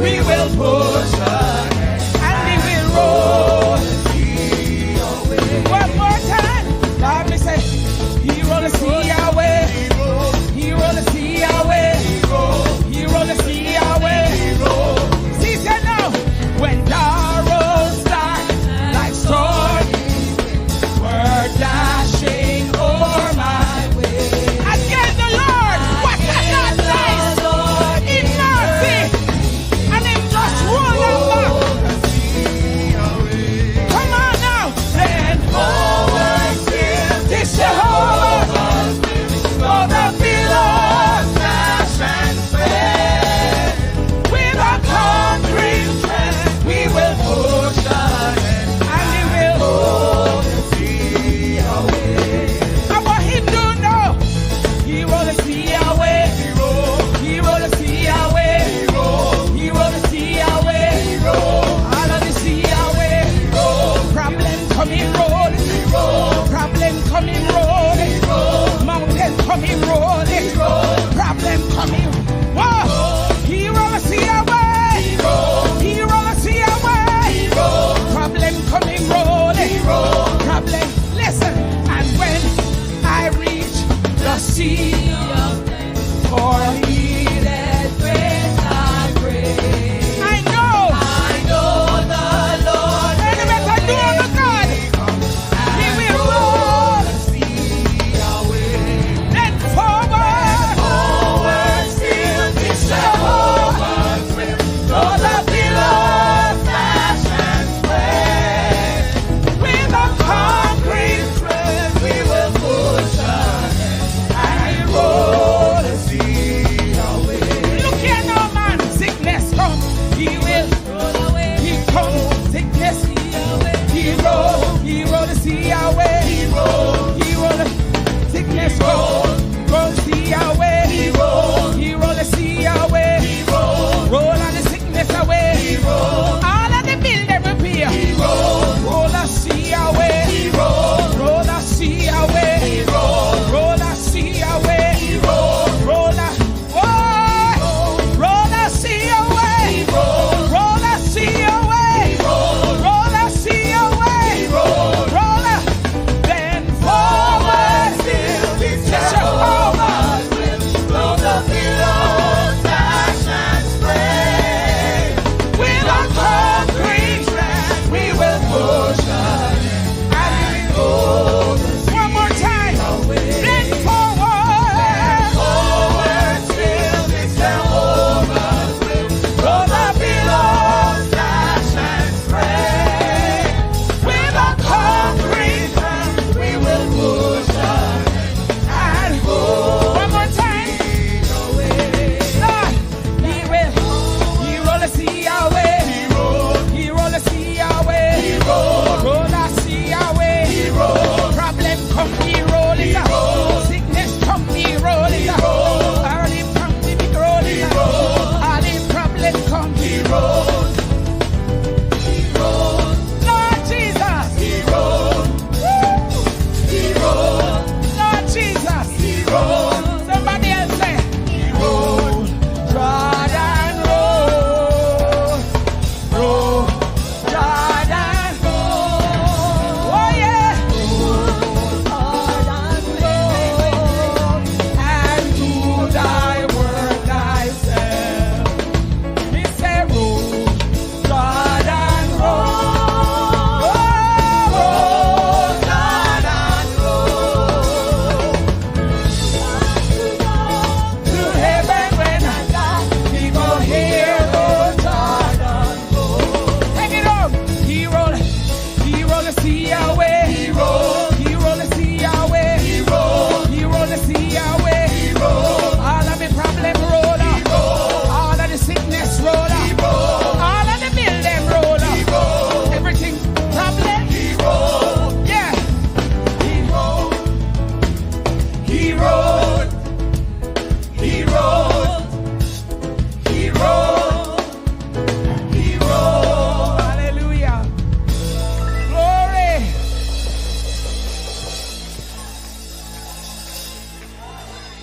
we will push on and we roll.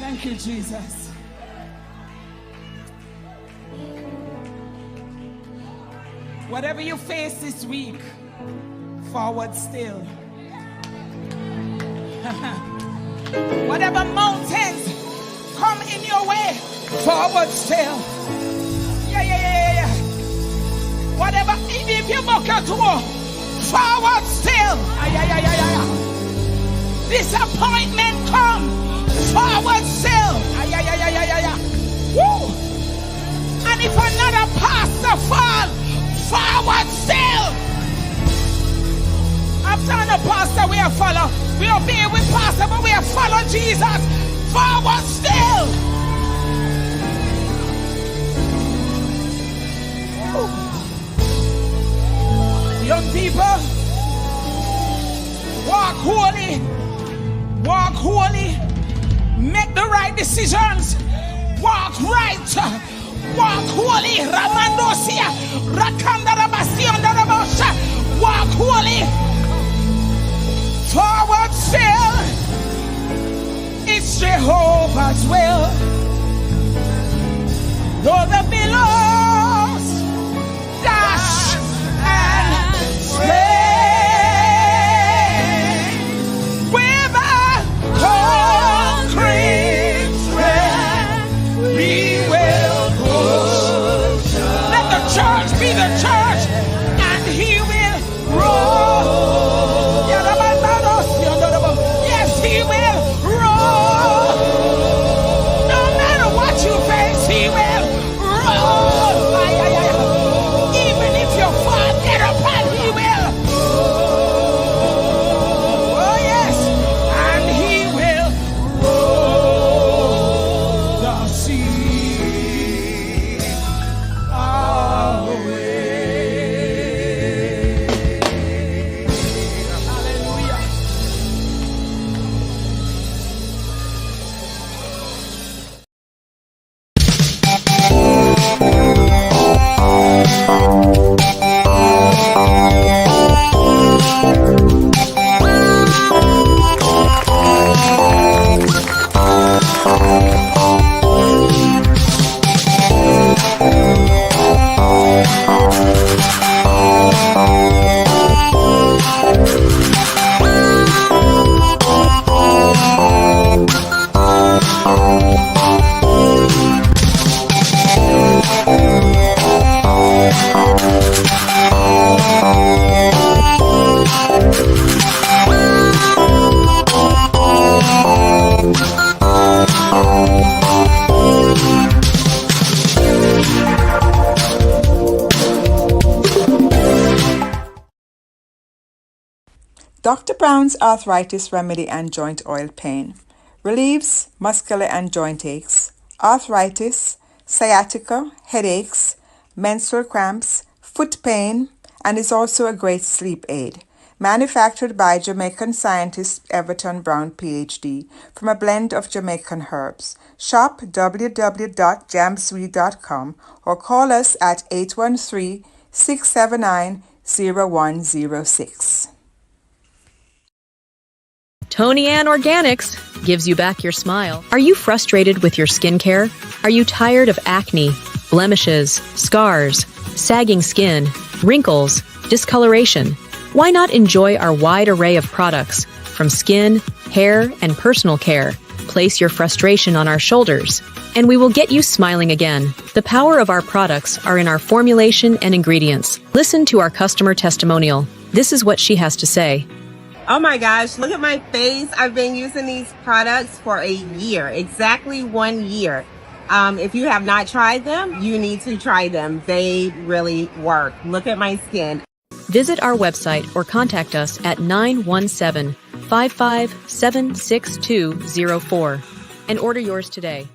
Thank you, Jesus. Whatever you face this week, forward still. Whatever mountains come in your way, forward still. Yeah. Whatever, if you book your tour, forward still. Disappointment come, forward still. Woo! And if another pastor fall, forward still. After the pastor, we are follow. We obey with pastor, but we are follow Jesus. Forward still. Woo. Young people, walk holy. Walk holy. Make the right decisions. Walk right. Walk holy. Ramandosia. Rakandarabasiandarabosha. Walk holy. Forward still. It's Jehovah's will. Though the billows dash and sway, with a concrete strength we will push. Let the church be the church, and he will roll. Yes, he will roll. No matter what you face, he will roll. Even if you fall, get up and he will. Oh yes, and he will roll the sea away. Hallelujah. Dr. Brown's Arthritis Remedy and Joint Oil Pain relieves muscular and joint aches, arthritis, sciatica, headaches, menstrual cramps, foot pain, and is also a great sleep aid. Manufactured by Jamaican scientist Everton Brown, PhD, from a blend of Jamaican herbs. Shop www.jamsweet.com or call us at 813-679-0106. Tony Ann Organics gives you back your smile. Are you frustrated with your skincare? Are you tired of acne, blemishes, scars, sagging skin, wrinkles, discoloration? Why not enjoy our wide array of products from skin, hair, and personal care? Place your frustration on our shoulders, and we will get you smiling again. The power of our products are in our formulation and ingredients. Listen to our customer testimonial. This is what she has to say. Oh my gosh, look at my face. I've been using these products for a year, exactly 1 year. If you have not tried them, you need to try them. They really work. Look at my skin. Visit our website or contact us at 917-557-6204 and order yours today.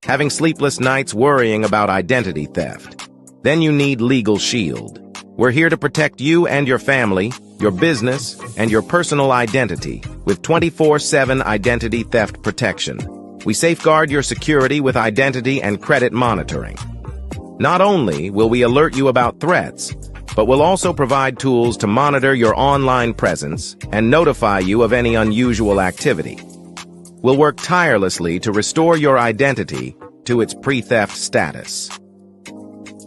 Having sleepless nights worrying about identity theft? Then you need Legal Shield. We're here to protect you and your family, your business, and your personal identity with 24/7 identity theft protection. We safeguard your security with identity and credit monitoring. Not only will we alert you about threats, but we'll also provide tools to monitor your online presence and notify you of any unusual activity. will work tirelessly to restore your identity to its pre-theft status.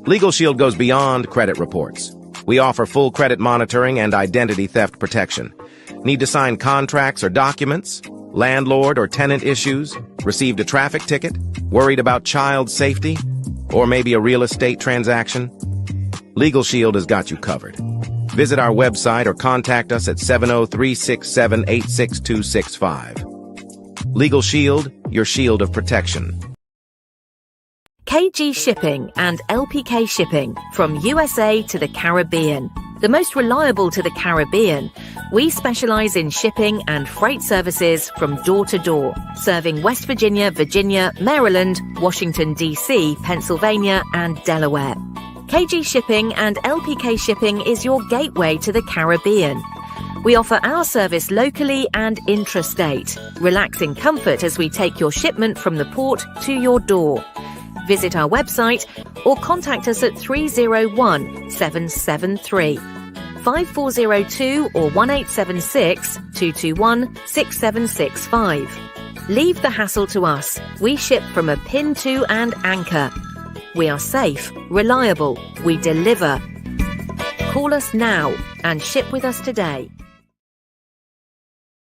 Legal Shield goes beyond credit reports. We offer full credit monitoring and identity theft protection. Need to sign contracts or documents? Landlord or tenant issues? Received a traffic ticket? Worried about child safety? Or maybe a real estate transaction? Legal Shield has got you covered. Visit our website or contact us at 703-678-6265. Legal Shield, your shield of protection. KG Shipping and LPK Shipping from USA to the Caribbean. The most reliable to the Caribbean. We specialize in shipping and freight services from door to door, serving West Virginia, Virginia, Maryland, Washington, D.C., Pennsylvania, and Delaware. KG Shipping and LPK Shipping is your gateway to the Caribbean. We offer our service locally and intrastate. Relax in comfort as we take your shipment from the port to your door. Visit our website or contact us at 301-773-5402 or 1876-221-6765. Leave the hassle to us. We ship from a pin to and anchor. We are safe, reliable, we deliver. Call us now and ship with us today.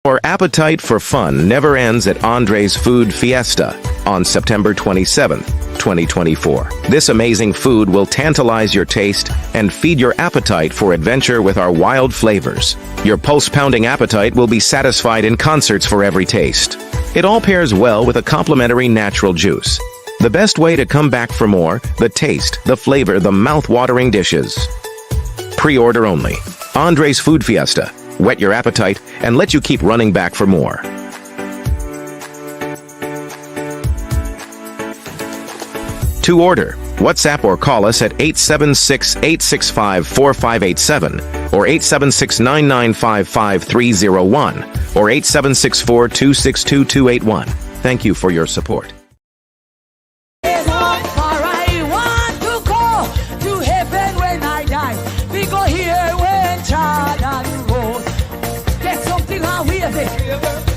Our appetite for fun never ends at Andre's Food Fiesta on September 27th, 2024. This amazing food will tantalize your taste and feed your appetite for adventure with our wild flavors. Your pulse-pounding appetite will be satisfied in concerts for every taste. It all pairs well with a complimentary natural juice. The best way to come back for more, the taste, the flavor, the mouth-watering dishes. Pre-order only. Andre's Food Fiesta. Whet your appetite and let you keep running back for more. To order, WhatsApp or call us at 876-865-4587 or 876-995-5301 or 8764-262-281. Thank you for your support.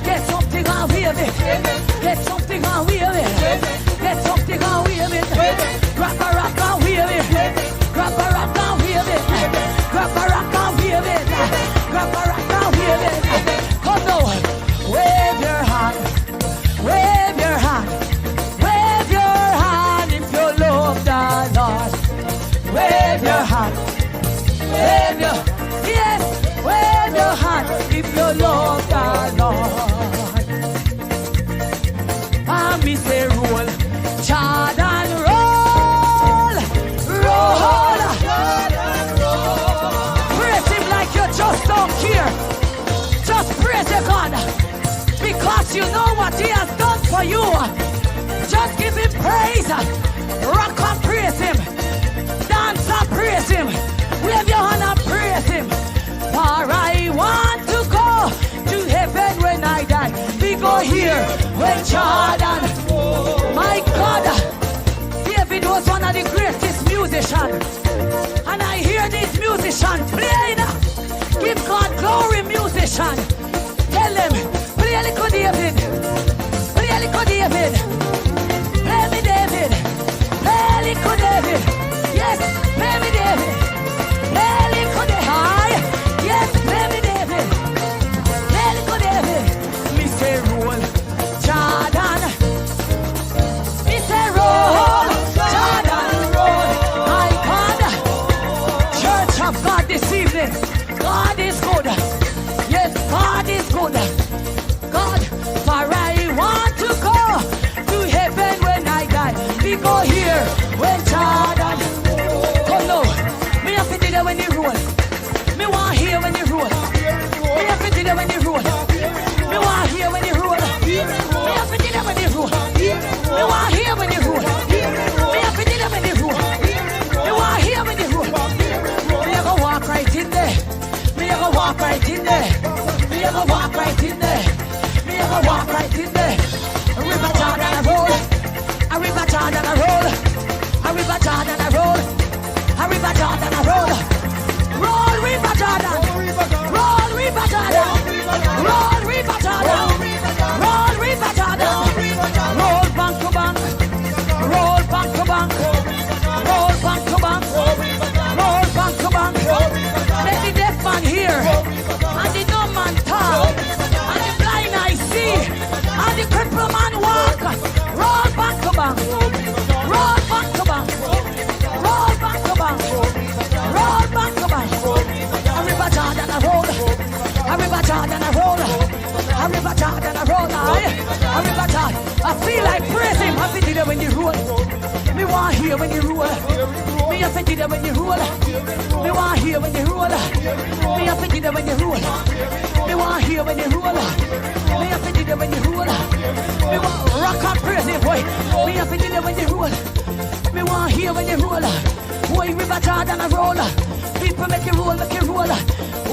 Get something on wheel it. Get something on wheel it. Grab a rock on wheel it. Grab a rock on wheel it. Grab a rock on wheel it. Grab a rock on wheel it. Come on, wave your hand. Wave your hand. Wave your hand if you love the Lord. Wave your hand. Wave your, yes, wave your hand if you love the Lord. Me say roll, Jordan roll, roll, Jordan roll. Praise him like you just don't care. Just praise your God, because you know what he has done for you. Just give him praise. Rock and praise him. Dance and praise him. Wave your hand and praise him. For I want to go to heaven when I die. We go here when Jordan. My God, David was one of the greatest musicians. And I hear this musician playing. Give God glory, musician. Tell them, play a little David. Play a little David. Play me David. Play a little David. Yes, play me David. Play a little David. High. Yes, play me David. Play a little David. Me say roll, Jordan. Me say roll, Jordan roll. My God, Church of God this evening. God is good. Yes, God is good. God, for I want to go to hear when you roll. Me have to get them when you roll. Me want hear when you roll. Me have to get them when you roll. Me want hear when you roll. Me have to get them when you roll. Me want rock and crazy boy. Me have to get them when you roll. Me want hear when you roll. Boy, River Jordan a roll. People make you roll, make you roll.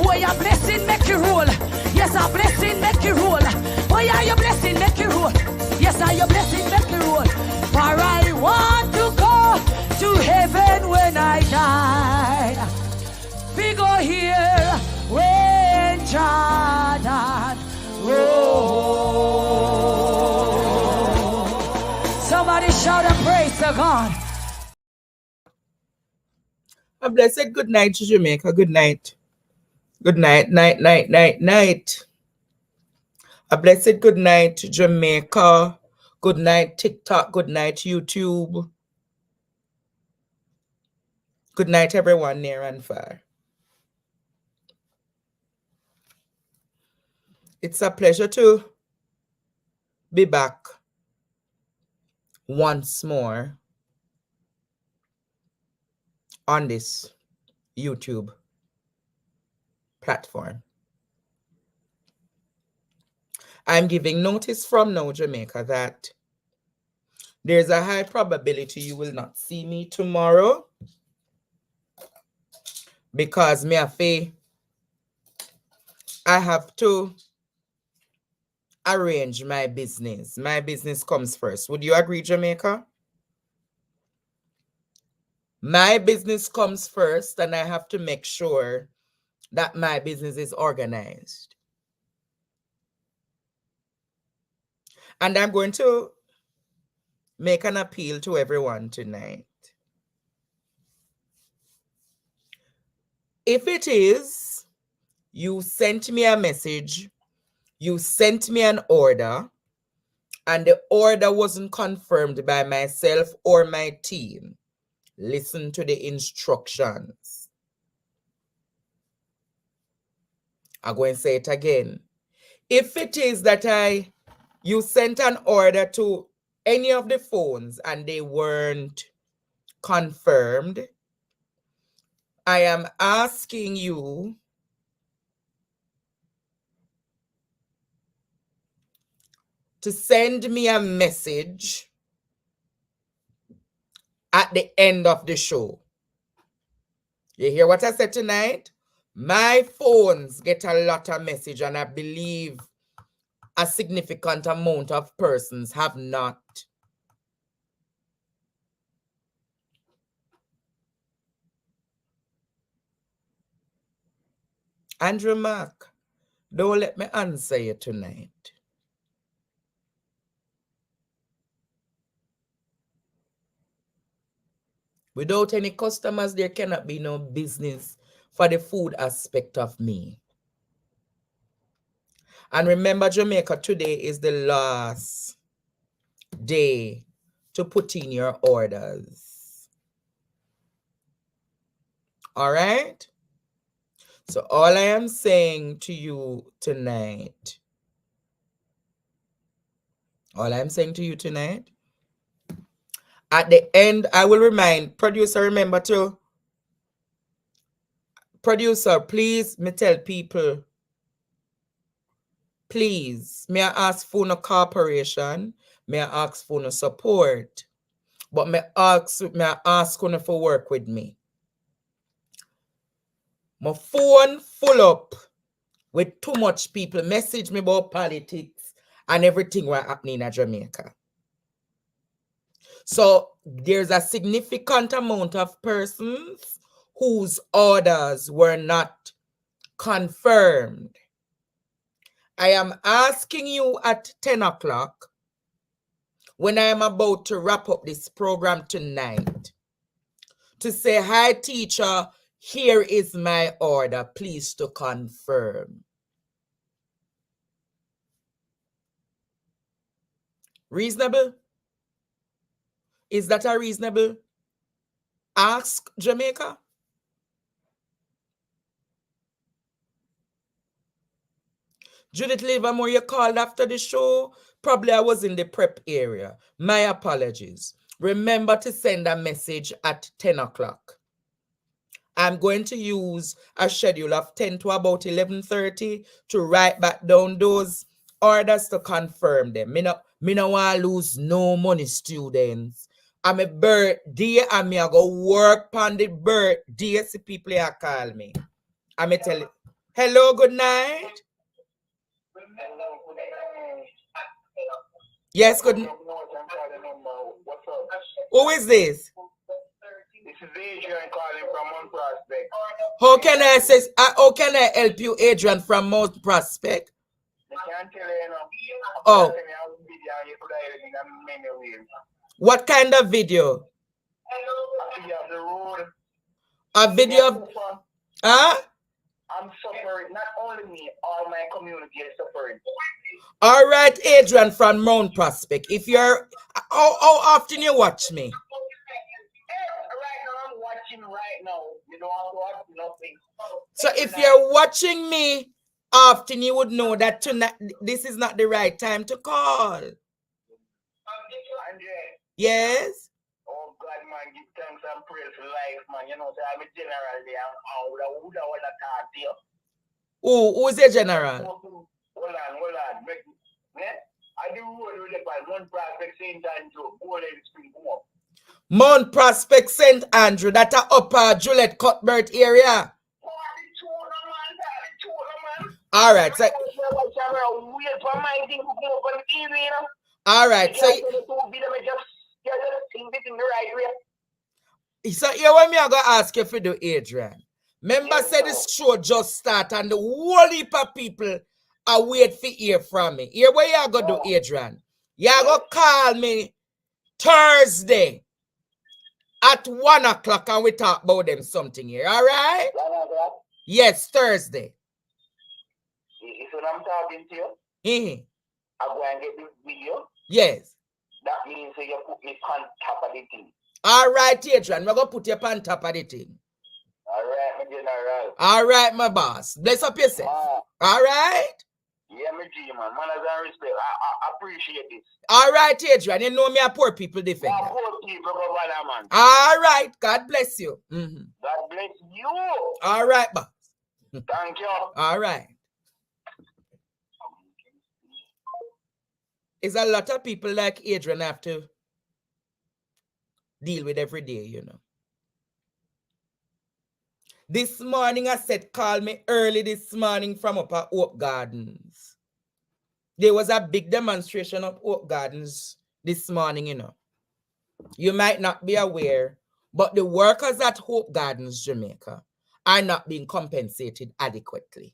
Boy, a blessing make you roll. Yes, a blessing make you roll. Boy, are your blessing make you roll. Yes, are your blessing make you roll. For I want to go to heaven when I die. We go here when Jordan roll. Somebody shout and praise to God. A blessed good night to Jamaica. Good night. Good night, night. A blessed good night to Jamaica. Good night, TikTok. Good night, YouTube. Good night, everyone near and far. It's a pleasure to be back once more on this YouTube platform. I'm giving notice from now, Jamaica, that there's a high probability you will not see me tomorrow because I have to arrange my business. My business comes first. Would you agree, Jamaica? My business comes first, and I have to make sure that my business is organized. And I'm going to make an appeal to everyone tonight. If it is, you sent me a message, you sent me an order, and the order wasn't confirmed by myself or my team, listen to the instructions. I'm going to say it again. If it is that you sent an order to any of the phones and they weren't confirmed, I am asking you to send me a message at the end of the show. You hear what I said tonight? My phones get a lot of message, and I believe a significant amount of persons have not. Andrew Mark, don't let me answer you tonight. Without any customers, there cannot be no business for the food aspect of me. And remember, Jamaica, today is the last day to put in your orders. All right? So all I am saying to you tonight, at the end, I will remind producer, remember to, producer, please, me tell people, please, may I ask for no cooperation, may I ask for no support, but may I ask you for work with me. My phone full up with too much people message me about politics and everything what's happening in Jamaica. So there's a significant amount of persons whose orders were not confirmed. I am asking you at 10 o'clock, when I am about to wrap up this program tonight, to say, hi, teacher, here is my order, please to confirm. Reasonable? Is that a reasonable ask, Jamaica? Judith Livermore, you called after the show. Probably I was in the prep area. My apologies. remember to send a message at 10 o'clock. I'm going to use a schedule of 10 to about 11:30 to write back down those orders to confirm them. Me no want to lose no money, students. I'm a birthday and me I go work on the birthday. See people here call me. I'm a tell you, hello, good night. Yes, good night. Who is this? This is Adrian calling from Mount Prospect. How can I help you, Adrian, from Mount Prospect? I can't tell you, Oh. What kind of video? The road. A video of huh? I'm suffering. Not only me, all my community is suffering. All right, Adrian from Mount Prospect. If you're how often you watch me? Right now, I'm watching right now. You don't have to watch nothing. So if you're watching me often, you would know that tonight this is not the right time to call. Andre. Yes. Oh God, man, give thanks and praise for life, man. You know, so I'm a general there. I would have talked to you. Who's a general? Hold on. I do road with the Mount Prospect St. Andrew, Golden Spring, come up. Mount Prospect St. Andrew, that are upper Juliet Cuthbert area. All right, so all right, so here what me I gonna ask you for do, Adrian. Remember, say this show just start and the whole heap of people are wait for hear from me. Here what you gonna do, Adrian? You gonna call me Thursday at 1 o'clock and we talk about them something here, all right? Yes, Thursday. Is when I'm talking to you, I go and get this video. Yes. That means you put me on top of the thing. All right, Adrian, we're going to put you on top of the thing. All right, my general. All right, my boss. Bless up yourself. All right? Yeah, my G, man. Manners and respect. I appreciate this. All right, Adrian. You know me a poor people defender. Poor people go bother, man. All right. God bless you. God bless you. All right, boss. Thank you. All right. It's a lot of people like Adrian have to deal with every day, you know. This morning, I said, call me early this morning from up at Oak Gardens. There was a big demonstration of Oak Gardens this morning, you know. You might not be aware, but the workers at Hope Gardens, Jamaica, are not being compensated adequately.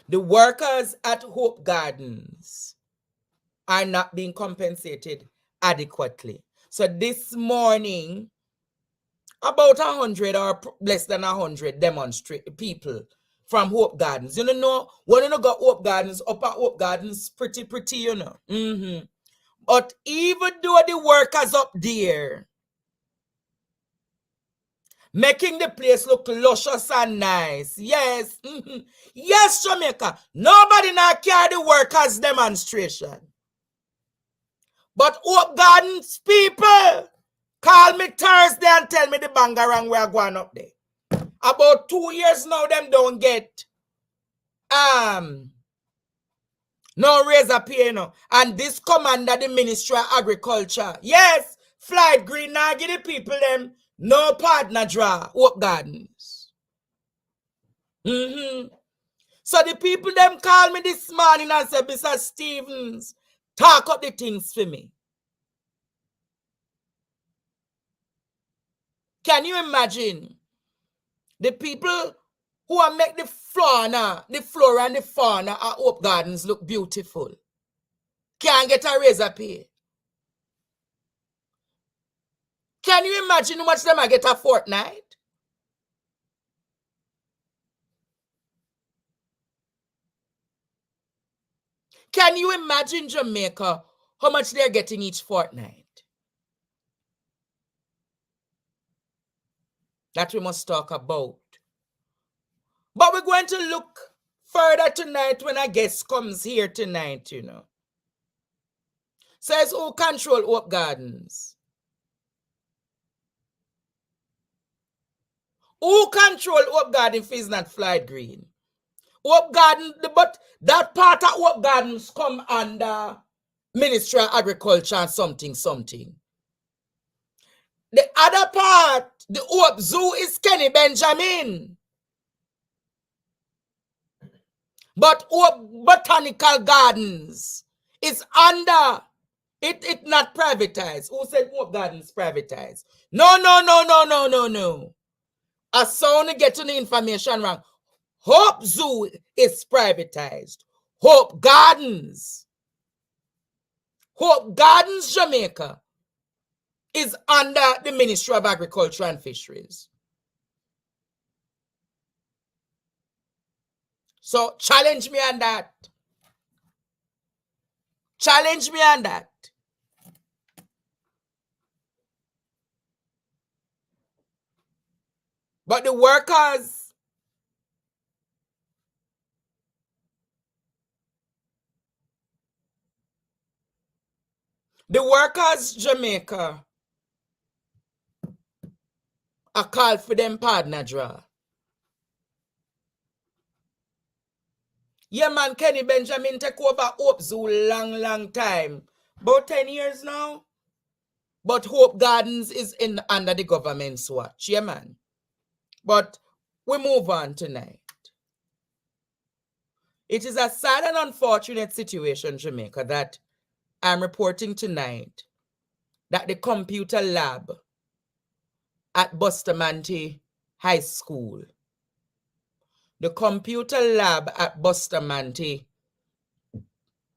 The workers at Hope Gardens are not being compensated adequately. So this morning, about 100 or less than 100 people from Hope Gardens. You know, when you got Hope Gardens, up at Hope Gardens, pretty, you know. But even though the workers up there, making the place look luscious and nice. Yes. Yes, Jamaica. Nobody now carry the workers' demonstration. But Oak Gardens people call me Thursday and tell me the bangarang we are going up there. About 2 years now, them don't get no raise up here, no. And this come under the Ministry of Agriculture. Yes, Flight Green now give the people them no partner draw Oak Gardens. So the people them call me this morning and say, Mr. Stevens, talk up the things for me. Can you imagine the people who are make the floor and the fauna at Oak Gardens look beautiful? Can't get a raise up here. Can you imagine how much them I get a fortnight? Can you imagine, Jamaica, how much they're getting each fortnight? That we must talk about. But we're going to look further tonight when a guest comes here tonight, you know. Says who control Hope Gardens? Who control Hope Garden if it's not Floyd Green? Hope Garden, but that part of Hope Gardens come under Ministry of Agriculture and something. The other part, the Hope Zoo, is Kenny Benjamin. But Hope Botanical Gardens is under, it not privatized. Who said Hope Gardens privatized? No. I saw to get to the information wrong. Hope Zoo is privatized. Hope Gardens, Jamaica, is under the Ministry of Agriculture and Fisheries. So challenge me on that. But the workers, Jamaica, I called for them partner draw. Yeah, man, Kenny Benjamin take over Hope Zoo long time. About 10 years now. But Hope Gardens is under the government's watch. Yeah, man. But we move on tonight. It is a sad and unfortunate situation, Jamaica, that I'm reporting tonight that the computer lab at Bustamante High School, the computer lab at Bustamante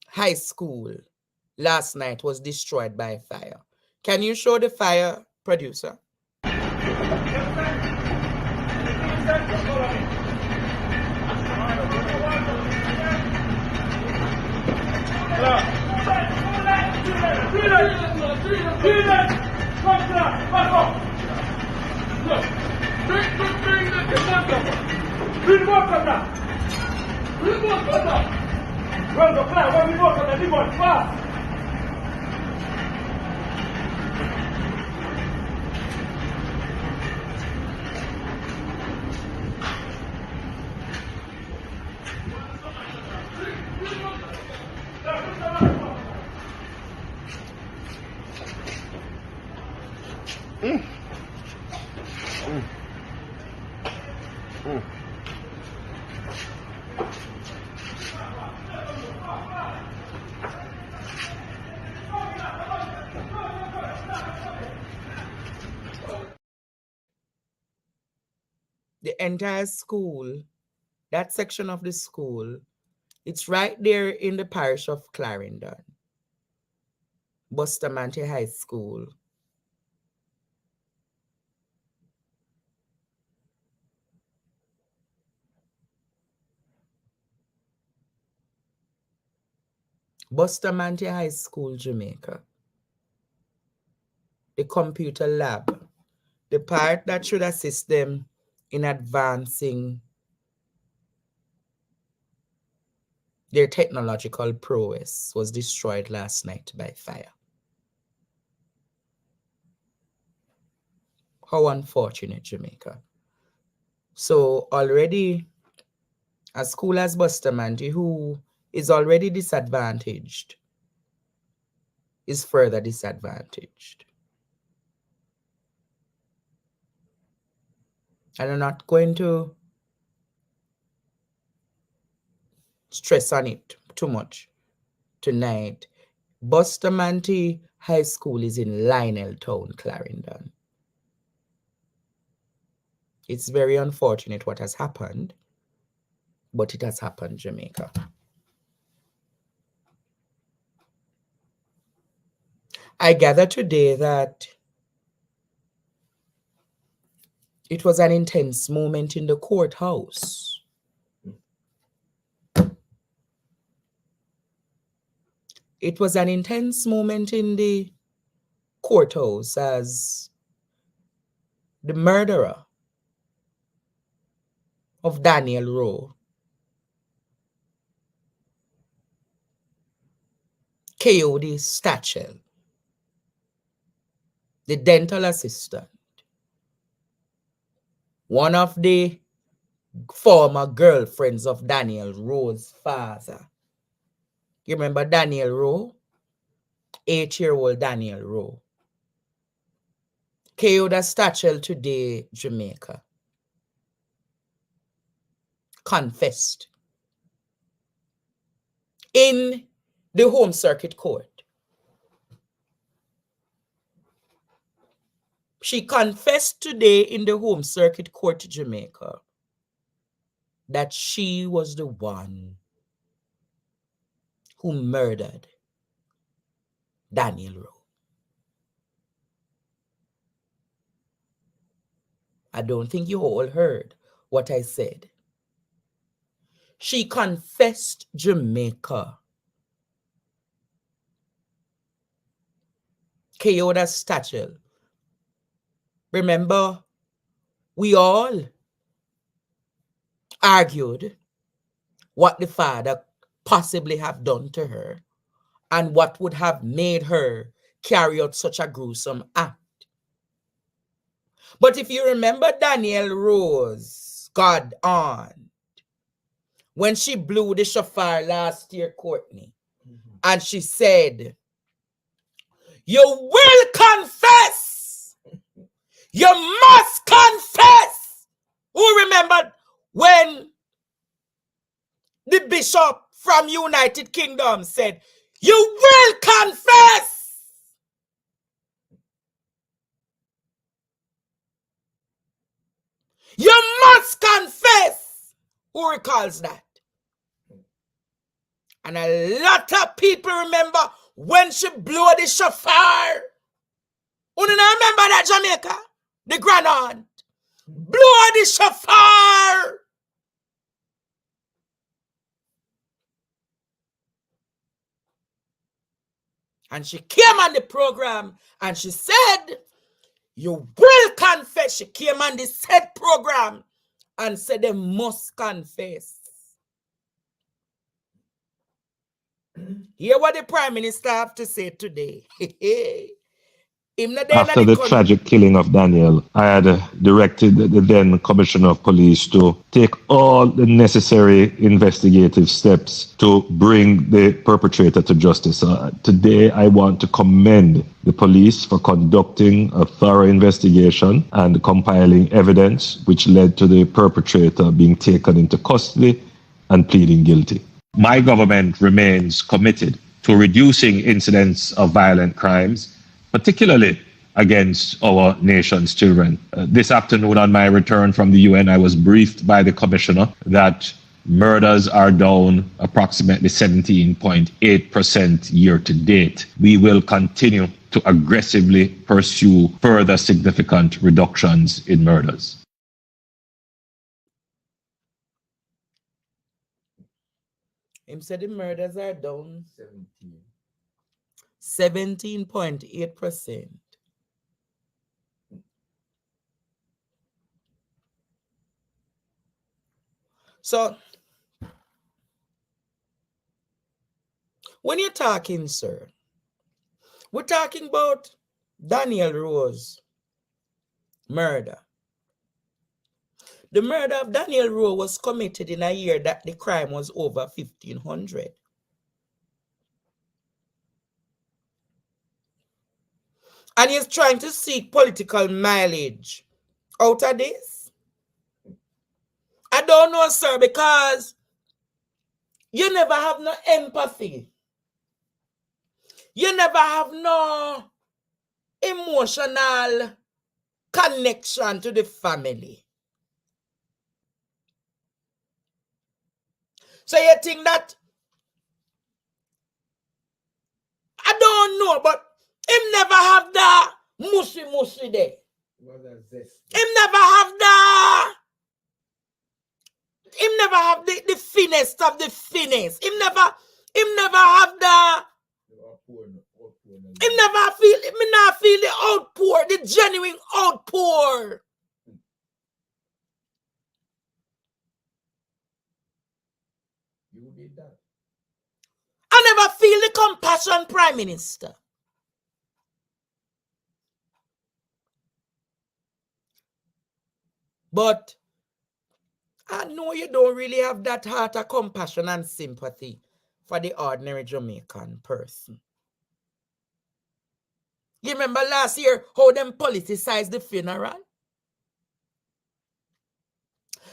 High School last night was destroyed by fire. Can you show the fire, producer? The entire school, that section of the school, it's right there in the parish of Clarendon. Bustamante High School. Bustamante High School, Jamaica. The computer lab, the part that should assist them in advancing their technological prowess, was destroyed last night by fire. How unfortunate, Jamaica. So already a school as Bustamante, who is already disadvantaged, is further disadvantaged. And I'm not going to stress on it too much tonight. Bustamante High School is in Lionel Town, Clarendon. It's very unfortunate what has happened, but it has happened, Jamaica. I gather today that it was an intense moment in the courthouse. It was an intense moment in the courthouse as the murderer of Danielle Rowe Coyote Stachel, the dental assistant, one of the former girlfriends of Danielle Rowe's father. You remember Danielle Rowe? 8-year-old Danielle Rowe. Coyote Stachel today, Jamaica, confessed in the Home Circuit Court. She confessed today in the Home Circuit Court, Jamaica, that she was the one who murdered Danielle Rowe. I don't think you all heard what I said. She confessed, Jamaica. Coyote Stachel. Remember, we all argued what the father possibly have done to her and what would have made her carry out such a gruesome act. But if you remember Danielle Rowe's God aunt, when she blew the shofar last year, Courtney, and she said, you will confess. You must confess. Who remembered when the bishop from United Kingdom said, you will confess. You must confess. Who recalls that? And a lot of people remember when she blew the shofar. Who don't remember that, Jamaica? The grand aunt. Blew the shofar. And she came on the program and she said, you will confess. She came on the said program and said they must confess. Hear what the Prime Minister have to say today. After the tragic killing of Danielle, I had directed the then Commissioner of Police to take all the necessary investigative steps to bring the perpetrator to justice. Today, I want to commend the police for conducting a thorough investigation and compiling evidence which led to the perpetrator being taken into custody and pleading guilty. My government remains committed to reducing incidents of violent crimes, particularly against our nation's children. This afternoon on my return from the UN, I was briefed by the Commissioner that murders are down approximately 17.8% year to date. We will continue to aggressively pursue further significant reductions in murders. Him said the murders are down 17.8%. So, when you're talking, sir, we're talking about Danielle Rowe's murder. The murder of Danielle Rowe was committed in a year that the crime was over 1,500. And he's trying to seek political mileage out of this. I don't know, sir, because you never have no empathy. You never have no emotional connection to the family. So you think that, I don't know, but him never have the mushy there. Him never have the finest of the finest. Him never have the, him never feel, me not feel the outpour, the genuine outpour. I never feel the compassion prime minister. But I know you don't really have that heart of compassion and sympathy for the ordinary Jamaican person. You remember last year how them politicized the funeral?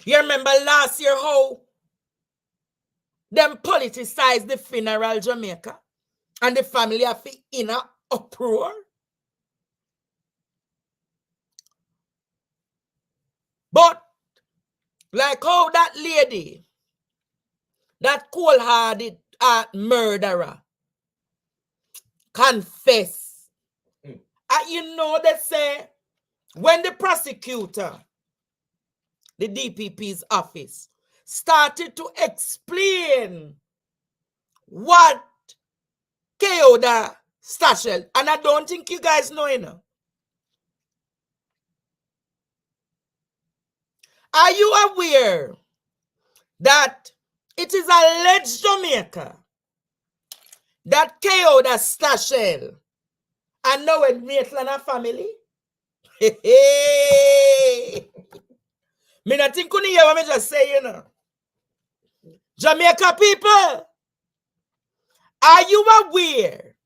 You remember last year how them politicized the funeral Jamaica and the family have been in an uproar? But like how that lady, that cold-hearted murderer, confess. You know, they say when the prosecutor, the DPP's office, started to explain what Keoda Stachel, and I don't think you guys know, you know. Are you aware that it is alleged Jamaica that Keoda Stachel and Noel Maitland a family? Me not think you hear what me just say, you know. Jamaica people, are you aware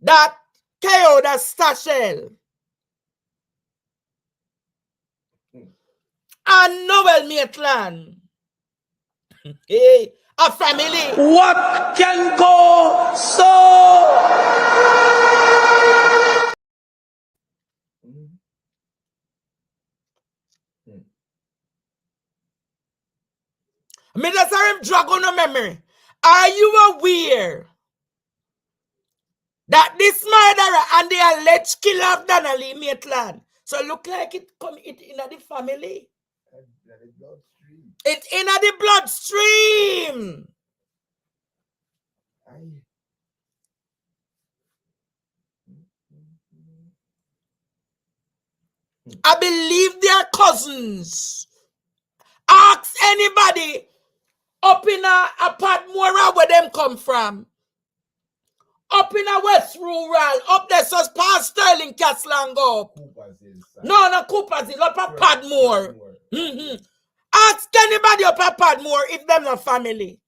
that Keoda Stachel and Noel Maitland a family? What can go so? Me just hear him drag on the memory. Are you aware that this murderer and the alleged killer of Danielle Maitland, so look like it come in the family? It's in the bloodstream. I believe they are cousins. Ask anybody up in a Padmore where them come from. Up in a West Rural, up there, so past Sterling Castle and go up. No, Cooper's Hill, up at Padmore. Ask anybody up at Padmore if them not family.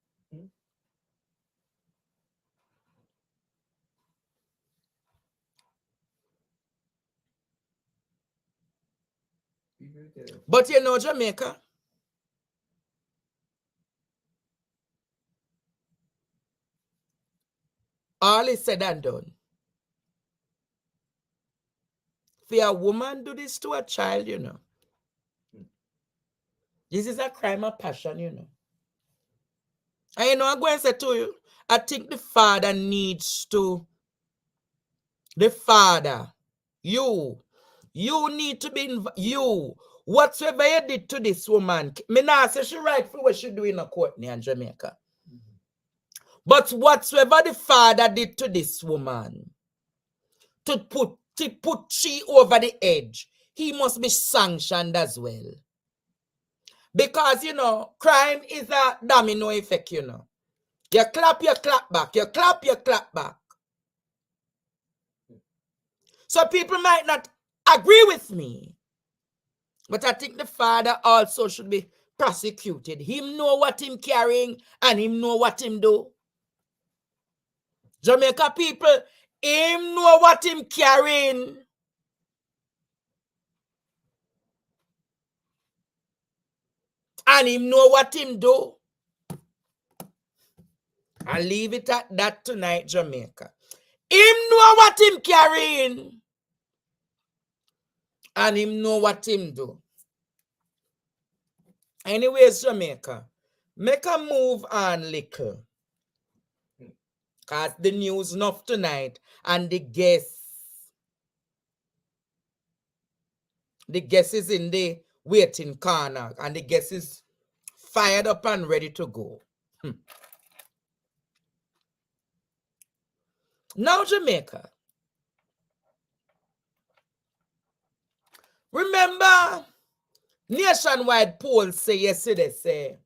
But you know, Jamaica, all is said and done. For a woman do this to a child, you know, this is a crime of passion, you know. And you know, I'm going to say to you, I think the father needs to, you need to be, whatsoever you did to this woman, me not say she right for what she do in a court in Jamaica. But whatsoever the father did to this woman, to put she over the edge, he must be sanctioned as well. Because, you know, crime is a domino effect, you know. You clap back. You clap back. So people might not agree with me, but I think the father also should be prosecuted. Him know what him carrying and him know what him do. Jamaica people, him know what him carrying. And him know what him do. I'll leave it at that tonight, Jamaica. Him know what him carrying. And him know what him do. Anyways, Jamaica, make a move on little. Because the news enough tonight and the guest is in the waiting corner and the guest is fired up and ready to go. Now, Jamaica, remember nationwide polls say yesterday, say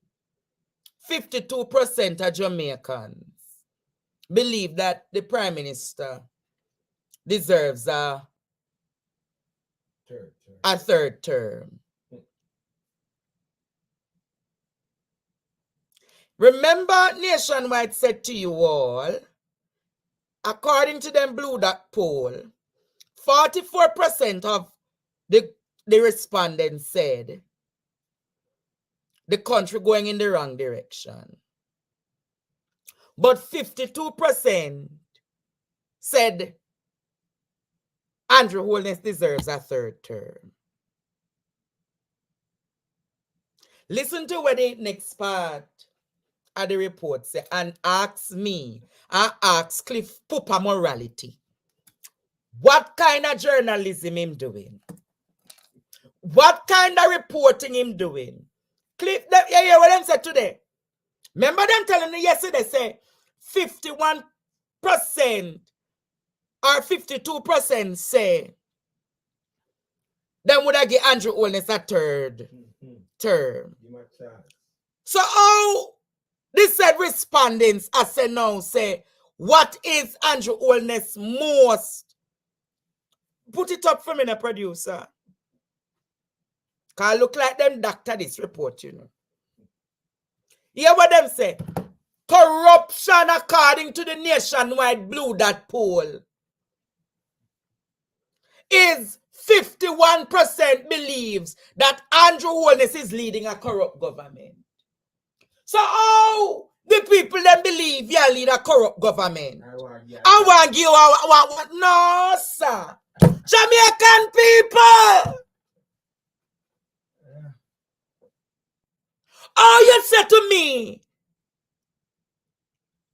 52% of Jamaicans believe that the Prime Minister deserves a third term. Remember, Nationwide said to you all, according to them Blue Dot poll, 44% of the respondents said the country going in the wrong direction. But 52% said Andrew Holness deserves a third term. Listen to what the next part of the report say and ask me, I ask Cliff Pupa Morality, what kind of journalism him doing? What kind of reporting him doing? Cliff, yeah, what them said today? Remember them telling me yesterday, say 51% or 52% say them would have give Andrew Holness a third term. So how this said respondents I say now say what is Andrew Holness most? Put it up for me, the producer. Cause look like them doctor this report, you know. Hear what them say? Corruption according to the Nationwide Blue Dot poll is 51% believes that Andrew Holness is leading a corrupt government. So how the people then believe you lead a corrupt government? I want you what? No, sir. Jamaican people. Oh, you said to me,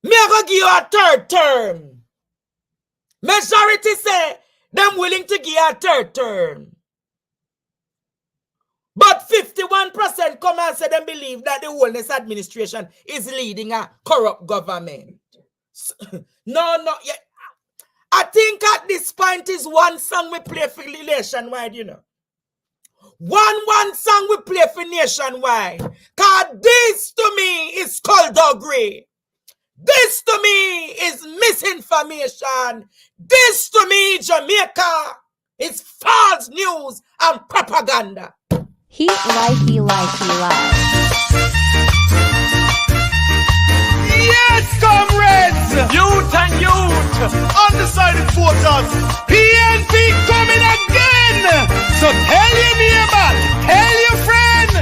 I gonna give you a third term. Majority say them willing to give you a third term. But 51% come and say them believe that the Holness administration is leading a corrupt government. No, yeah. I think at this point is one song we play for Nationwide, you know. One song we play for Nationwide. Cause this to me is skullduggery. This to me is misinformation. This to me, Jamaica, is false news and propaganda. He like. Yes, comrades! Youth and youth! Undecided voters! PNP coming again! So tell your neighbor, tell your friend!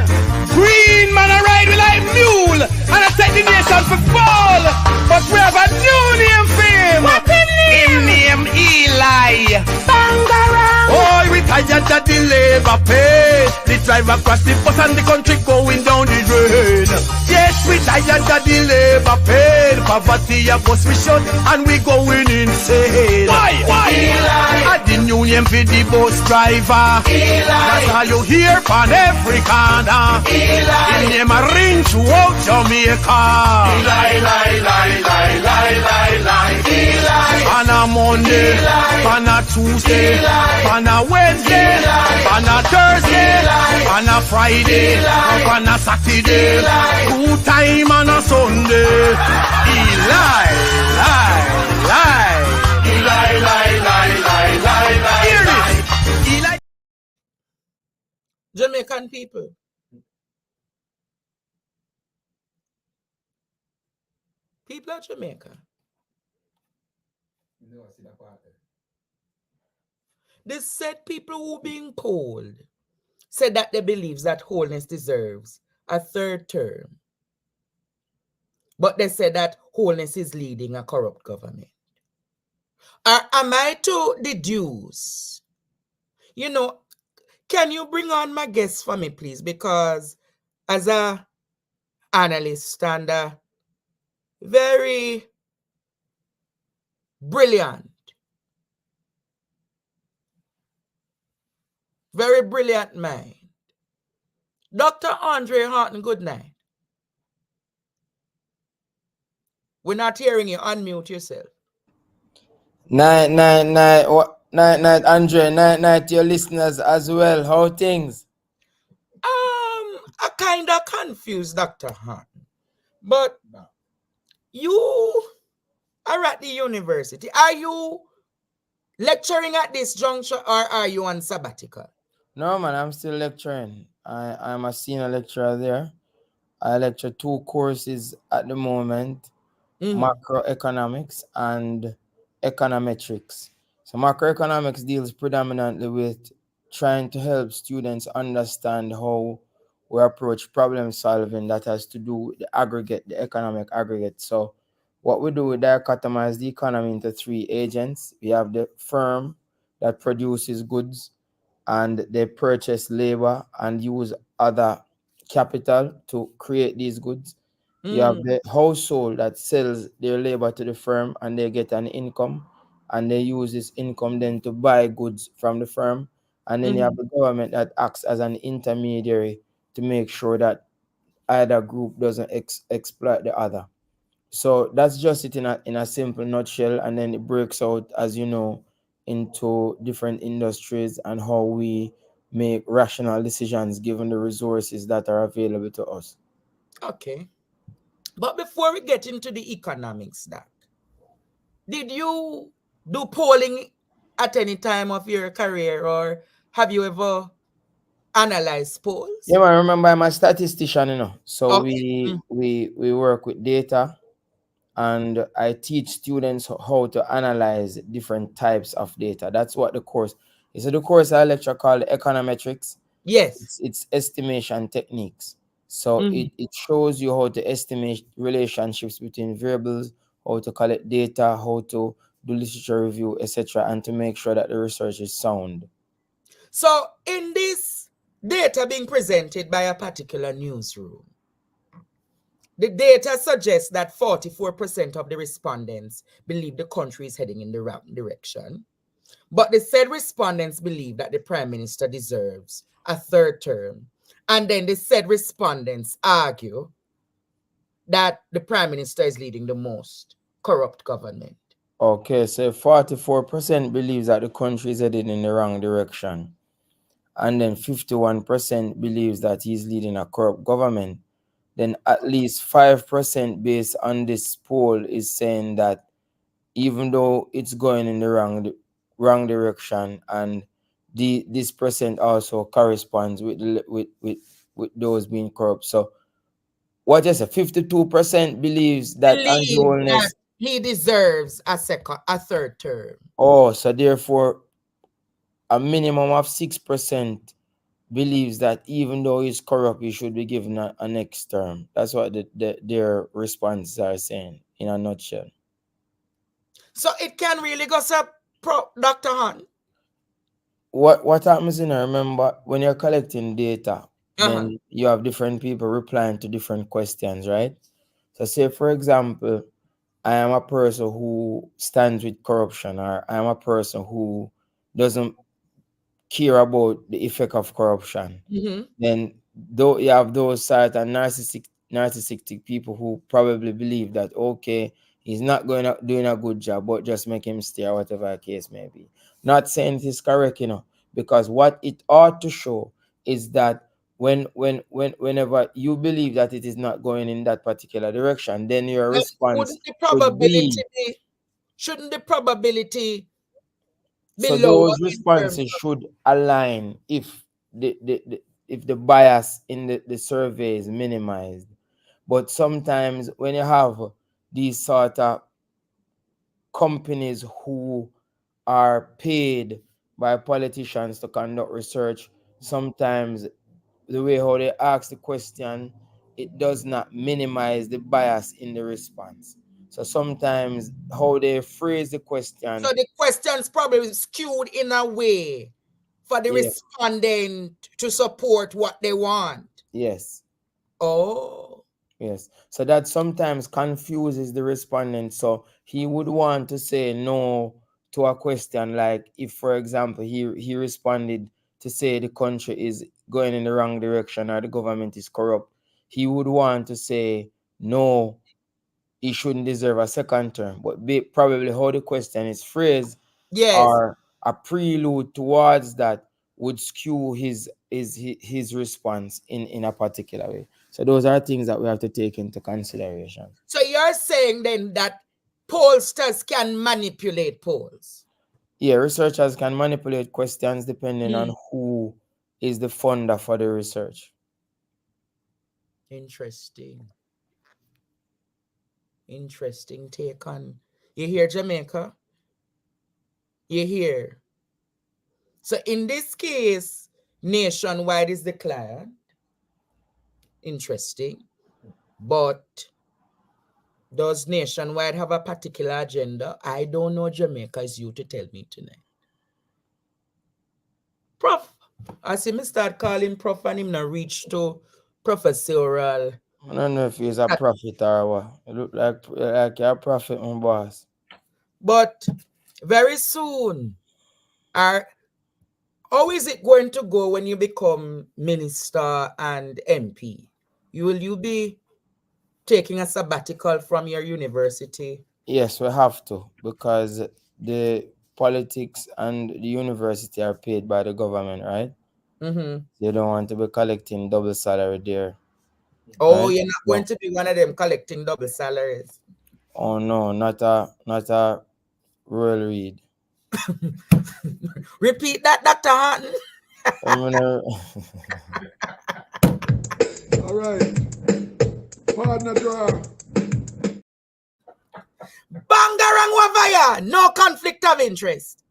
Green man I ride with like mule, and I take the nation for fall! But we have a new name for him! What the name? Him name Eli! Bangarang! Oh, we tired of the labor pay! The drive across the bus and the country going down the drain! Yes, we tired of the labor pay! Poverty of us we shut and we going insane! Why? Eli! The new name for the bus driver! Eli! That's how you hear from every corner! Eli! His name a ring throughout Jamaica! Eli! On a Monday, on a Tuesday, on a Wednesday, on a Thursday, on a Friday, on a Saturday, 2 times on a Sunday. Eli. Hear this. Eli. Jamaican people. People of Jamaica. They said people who being polled said that they believe that Holness deserves a third term. But they said that Holness is leading a corrupt government. Or am I to deduce? You know, can you bring on my guest for me, please? Because as a analyst and a very brilliant mind. Dr. Andre Haughton, good night. We're not hearing you. Unmute yourself. Night, Andre. Night, your listeners as well. How things? I'm kind of confused, Dr. Haughton. But you, all at the university. Are you lecturing at this juncture or are you on sabbatical? No, man, I'm still lecturing. I'm a senior lecturer there. I lecture 2 courses at the moment, macroeconomics and econometrics. So macroeconomics deals predominantly with trying to help students understand how we approach problem solving that has to do with the aggregate, the economic aggregate. So what we do, we dichotomize the economy into 3 agents. We have the firm that produces goods and they purchase labor and use other capital to create these goods. You have the household that sells their labor to the firm and they get an income and they use this income then to buy goods from the firm. And then you have the government that acts as an intermediary to make sure that either group doesn't exploit the other. So that's just it in a simple nutshell, and then it breaks out, as you know, into different industries and how we make rational decisions given the resources that are available to us. Okay. But before we get into the economics, Doc, did you do polling at any time of your career, or have you ever analyzed polls? Yeah, man, remember I'm a statistician, So Okay. we work with data, and I teach students how to analyze different types of data. That's what the course is. So the course I lecture called econometrics. Yes. It's estimation techniques. So it shows you how to estimate relationships between variables, how to collect data, how to do literature review, etc., and to make sure that the research is sound. So in this data being presented by a particular newsroom, the data suggests that 44% of the respondents believe the country is heading in the wrong direction. But the said respondents believe that the Prime Minister deserves a 3rd term. And then the said respondents argue that the Prime Minister is leading the most corrupt government. Okay, so 44% believes that the country is heading in the wrong direction. And then 51% believes that he's leading a corrupt government. Then at least 5% based on this poll is saying that even though it's going in the wrong direction, and this percent also corresponds with those being corrupt. So what is it? 52% believes that Andrew Believe that Holness. he deserves a 3rd term. Oh, so therefore a minimum of 6% believes that even though he's corrupt, he should be given a next term. That's what their responses are saying in a nutshell. So it can really go up, Dr. Hunt. What happens remember, when you're collecting data, then you have different people replying to different questions, right? So say, for example, I am a person who stands with corruption, or I am a person who doesn't care about the effect of corruption. Then though you have those certain narcissistic people who probably believe that, okay, he's not doing a good job, but just make him stay, or whatever the case may be. Not saying it is correct, because what it ought to show is that whenever you believe that it is not going in that particular direction, then your response shouldn't the probability be so lower those responses should align if the bias in the survey is minimized. But sometimes when you have these sort of companies who are paid by politicians to conduct research, sometimes the way how they ask the question, it does not minimize the bias in the response. So sometimes how they phrase the question. So the question's probably skewed in a way for the respondent to support what they want. Yes. Oh. Yes. So that sometimes confuses the respondent. So he would want to say no to a question, like if, for example, he responded to say the country is going in the wrong direction or the government is corrupt. He would want to say no, he shouldn't deserve a 2nd term. But probably how the question is phrased, or a prelude towards that, would skew his response in a particular way. So those are things that we have to take into consideration. So you're saying then that pollsters can manipulate polls. Yeah, researchers can manipulate questions depending on who is the funder for the research. Interesting. Interesting take on. You hear, Jamaica? You hear? So in this case, Nationwide is the client. Interesting. But does Nationwide have a particular agenda? I don't know. Jamaica is you to tell me tonight. Prof, I see me start calling Prof and him now reach to professorial. I don't know if he's a prophet or what. It look like you're a prophet, my boss. But very soon, how is it going to go when you become minister and MP? Will you be taking a sabbatical from your university? Yes, we have to, because the politics and the university are paid by the government, right? You don't want to be collecting double salary there. Oh, right? you're not going to be one of them collecting double salaries. Oh no, not a Royal Reed. Repeat that, Dr. Haughton. All right. Partner draw. Bangarang Wavaya, no conflict of interest.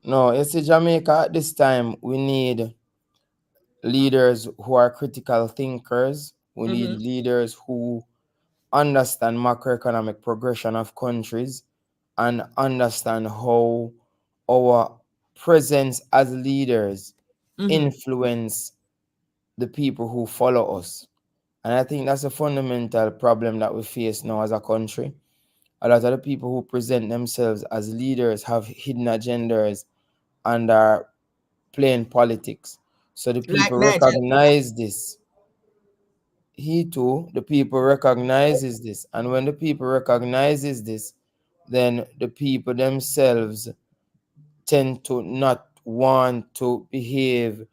No, you see, Jamaica at this time, we need leaders who are critical thinkers. We need leaders who understand macroeconomic progression of countries and understand how our presence as leaders influence the people who follow us. And I think that's a fundamental problem that we face now as a country. A lot of the people who present themselves as leaders have hidden agendas and are playing politics. So the people recognize this. The people recognizes this. And when the people recognizes this, then the people themselves tend to not want to behave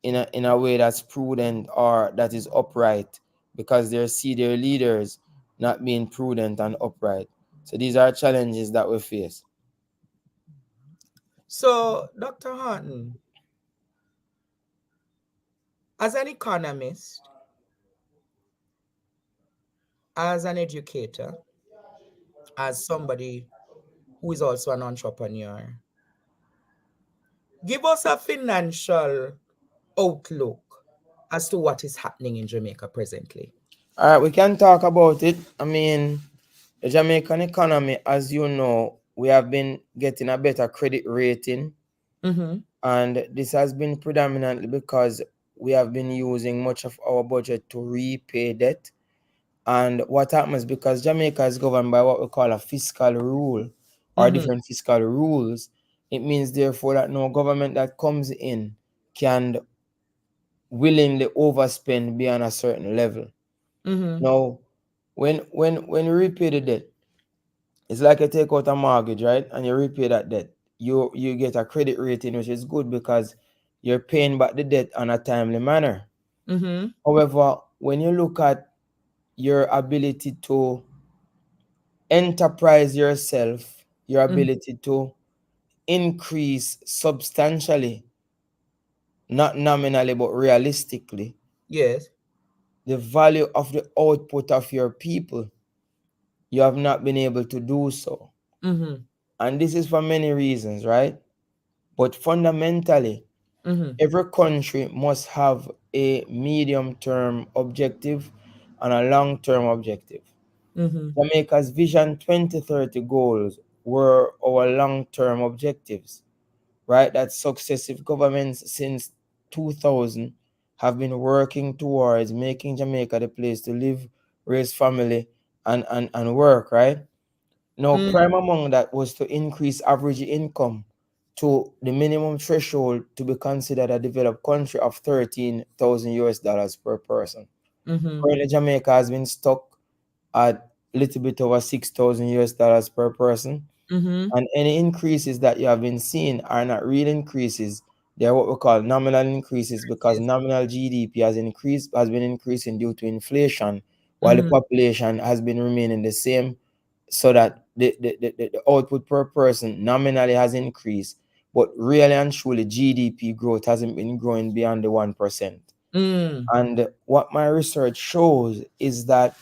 in a way that's prudent or that is upright, because they see their leaders not being prudent and upright. So these are challenges that we face. So, Dr. Haughton, as an economist, as an educator, as somebody who is also an entrepreneur, give us a financial outlook as to what is happening in Jamaica presently. All right, we can talk about it. I mean, the Jamaican economy, as you know, we have been getting a better credit rating. And this has been predominantly because we have been using much of our budget to repay debt. And what happens, because Jamaica is governed by what we call a fiscal rule or different fiscal rules, it means therefore that no government that comes in can willingly overspend beyond a certain level. Now, when you repay the debt, it's like you take out a mortgage, right? And you repay that debt. You get a credit rating, which is good because you're paying back the debt on a timely manner. However, when you look at your ability to enterprise yourself, your ability to increase substantially, not nominally, but realistically, yes, the value of the output of your people, you have not been able to do so. And this is for many reasons, right? But fundamentally, every country must have a medium-term objective and a long-term objective. Jamaica's Vision 2030 goals were our long-term objectives, right? That successive governments since 2000 have been working towards making Jamaica the place to live, raise family, and work, right? Now, prime among that was to increase average income to the minimum threshold to be considered a developed country of $13,000 per person. Currently, Jamaica has been stuck at a little bit over $6,000 per person. And any increases that you have been seeing are not real increases. They are what we call nominal increases, because nominal GDP has been increasing due to inflation, while the population has been remaining the same, so that the output per person nominally has increased, but really and truly GDP growth hasn't been growing beyond the 1%. And what my research shows is that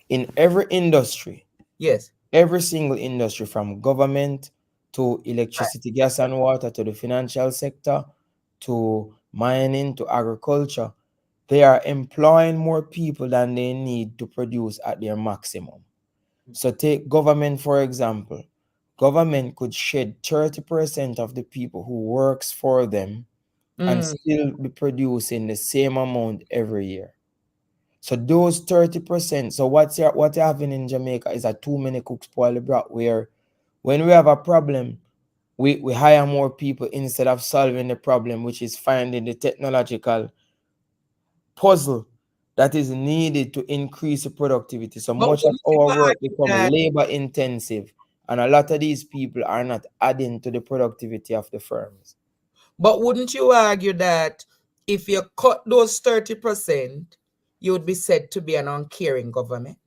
in every industry, yes, every single industry from government to electricity, gas and water, to the financial sector, to mining, to agriculture, they are employing more people than they need to produce at their maximum. So take government, for example. Government could shed 30% of the people who works for them and still be producing the same amount every year. So those 30%, so what you're having in Jamaica is a too many cooks spoil the broth, where when we have a problem, we hire more people instead of solving the problem, which is finding the technological puzzle that is needed to increase the productivity. So but much of wouldn't you our work argue become that, labor intensive, and a lot of these people are not adding to the productivity of the firms. but wouldn't you argue that if you cut those 30%, you would be said to be an uncaring government?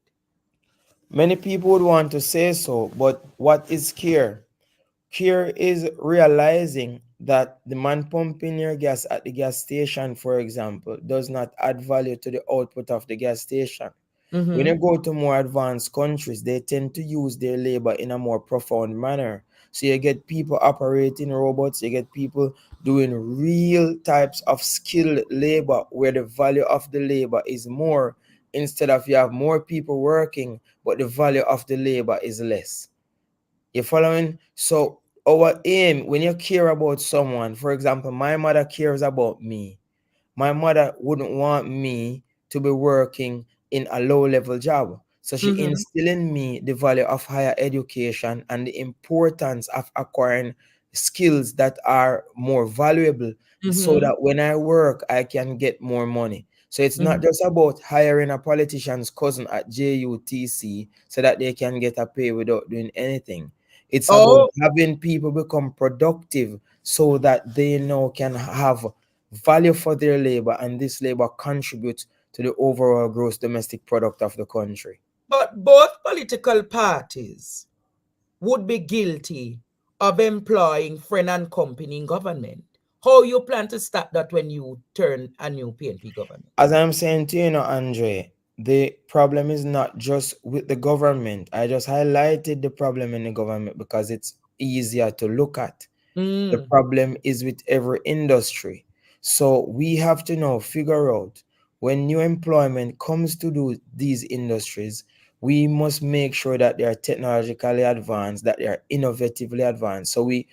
Many people would want to say so, but what is care? Care is realizing that the man pumping your gas at the gas station, for example, does not add value to the output of the gas station. When you go to more advanced countries, they tend to use their labor in a more profound manner. So you get people operating robots, you get people doing real types of skilled labor where the value of the labor is more, instead of you have more people working, but the value of the labor is less. You following? So our aim, when you care about someone, for example, my mother cares about me. My mother wouldn't want me to be working in a low-level job. So she instilled in me the value of higher education and the importance of acquiring skills that are more valuable, so that when I work, I can get more money. So it's not just about hiring a politician's cousin at JUTC so that they can get a pay without doing anything. It's about Oh, having people become productive so that they now can have value for their labor, and this labor contributes to the overall gross domestic product of the country. but both political parties would be guilty of employing friend and company in government. How you plan to stop that when you turn a new PNP government? As I'm saying to you, Andre, the problem is not just with the government. I just highlighted the problem in the government because it's easier to look at. The problem is with every industry. So we have to now figure out, when new employment comes to do these industries, we must make sure that they are technologically advanced, that they are innovatively advanced. So we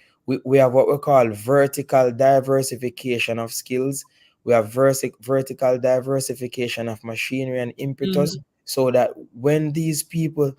have what we call vertical diversification of skills. We have vertical diversification of machinery and impetus, so that when these people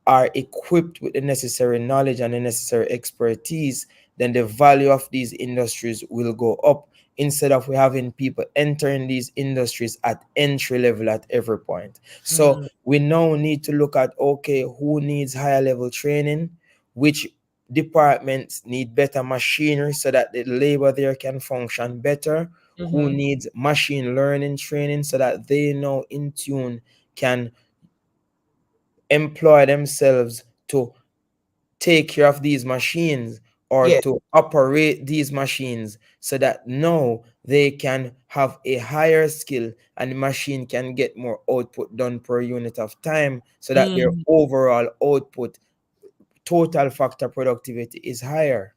are equipped with the necessary knowledge and the necessary expertise, then the value of these industries will go up, instead of we having people entering these industries at entry level at every point. So we now need to look at, okay, who needs higher level training, which departments need better machinery so that the labor there can function better, who needs machine learning training so that they know in tune can employ themselves to take care of these machines, or Yes. to operate these machines, so that now they can have a higher skill and the machine can get more output done per unit of time, so that their overall output, total factor productivity, is higher.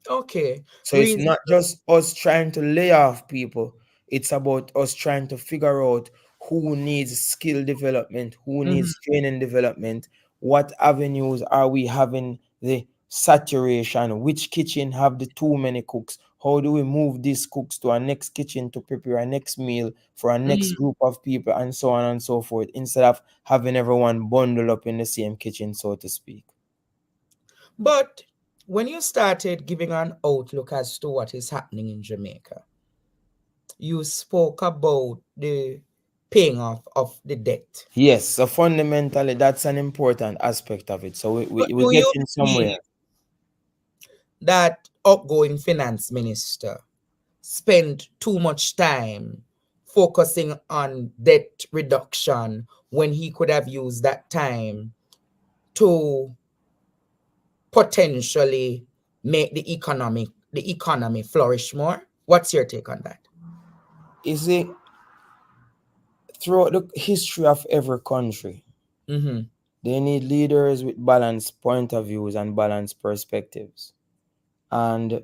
Okay. So it's Reason. not just us trying to lay off people, it's about us trying to figure out who needs skill development, who needs training development, what avenues are we having the saturation, which kitchen have the too many cooks, how do we move these cooks to our next kitchen to prepare our next meal for our next group of people, and so on and so forth, instead of having everyone bundled up in the same kitchen, so to speak. But when you started giving an outlook as to what is happening in Jamaica, you spoke about the paying off of the debt. Yes, so fundamentally, that's an important aspect of it. So But we're do you getting believe somewhere. that outgoing finance minister spent too much time focusing on debt reduction when he could have used that time to potentially make the economy flourish more? What's your take on that? You see, throughout the history of every country, they need leaders with balanced point of views and balanced perspectives. And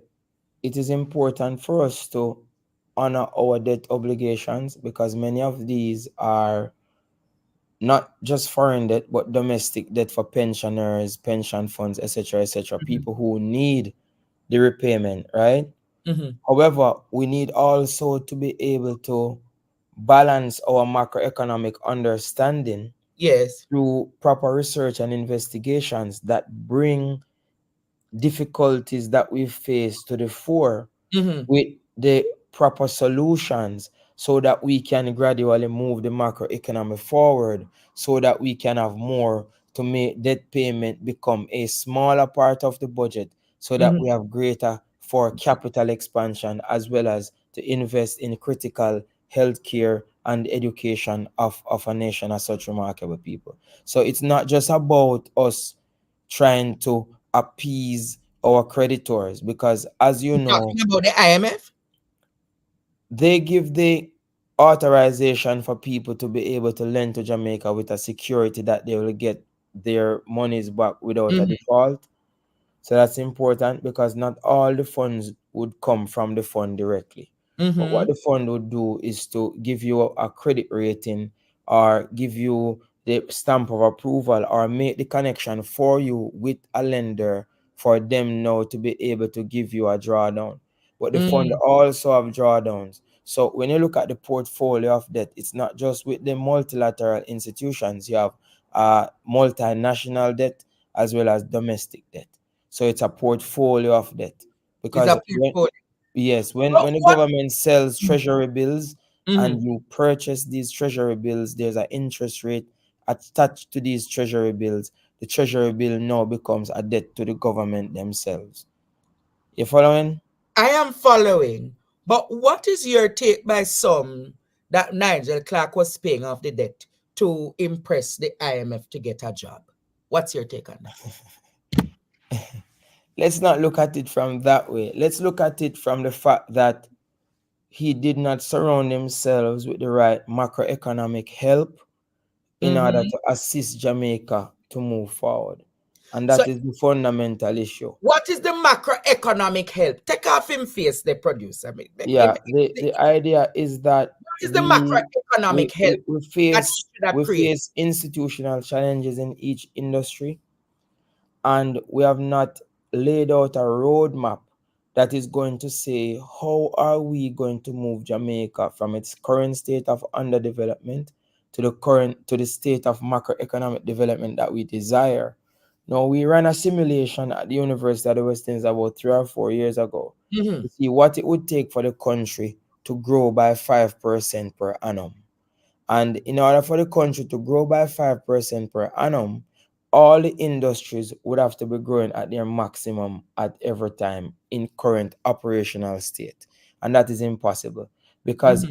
it is important for us to honor our debt obligations, because many of these are not just foreign debt, but domestic debt for pensioners, pension funds, etc., etc., people who need the repayment, right? However, we need also to be able to balance our macroeconomic understanding Yes. through proper research and investigations that bring difficulties that we face to the fore with the proper solutions, so that we can gradually move the macroeconomy forward, so that we can have more to make debt payment become a smaller part of the budget, so that we have greater for capital expansion, as well as to invest in critical healthcare and education of a nation as such remarkable people. So it's not just about us trying to appease our creditors, because as you know, Talking about the IMF? they give the authorization for people to be able to lend to Jamaica with a security that they will get their monies back without a default. So that's important, because not all the funds would come from the fund directly. But what the fund would do is to give you a credit rating, or give you the stamp of approval, or make the connection for you with a lender for them now to be able to give you a drawdown. But the fund also have drawdowns. So when you look at the portfolio of debt, it's not just with the multilateral institutions. You have multinational debt as well as domestic debt. So it's a portfolio of debt. Is Because a portfolio. when the What? government sells treasury bills and you purchase these treasury bills, there's an interest rate attached to these treasury bills. The treasury bill now becomes a debt to the government themselves. You following? I am following. But what is your take by some that Nigel Clark was paying off the debt to impress the IMF to get a job? What's your take on that? Let's not look at it from that way. Let's look at it from the fact that he did not surround himself with the right macroeconomic help in order to assist Jamaica to move forward. And So that is the fundamental issue. what is the macroeconomic help? Take off him face, the producer. Yeah, the idea is that What is the macroeconomic help we that he should have created? face institutional challenges in each industry, and we have not laid out a roadmap that is going to say how are we going to move Jamaica from its current state of underdevelopment to the state of macroeconomic development that we desire. Now, we ran a simulation at the University of the West Indies about 3 or 4 years ago to see what it would take for the country to grow by 5% per annum. And in order for the country to grow by 5% per annum, all the industries would have to be growing at their maximum at every time in current operational state. And that is impossible, because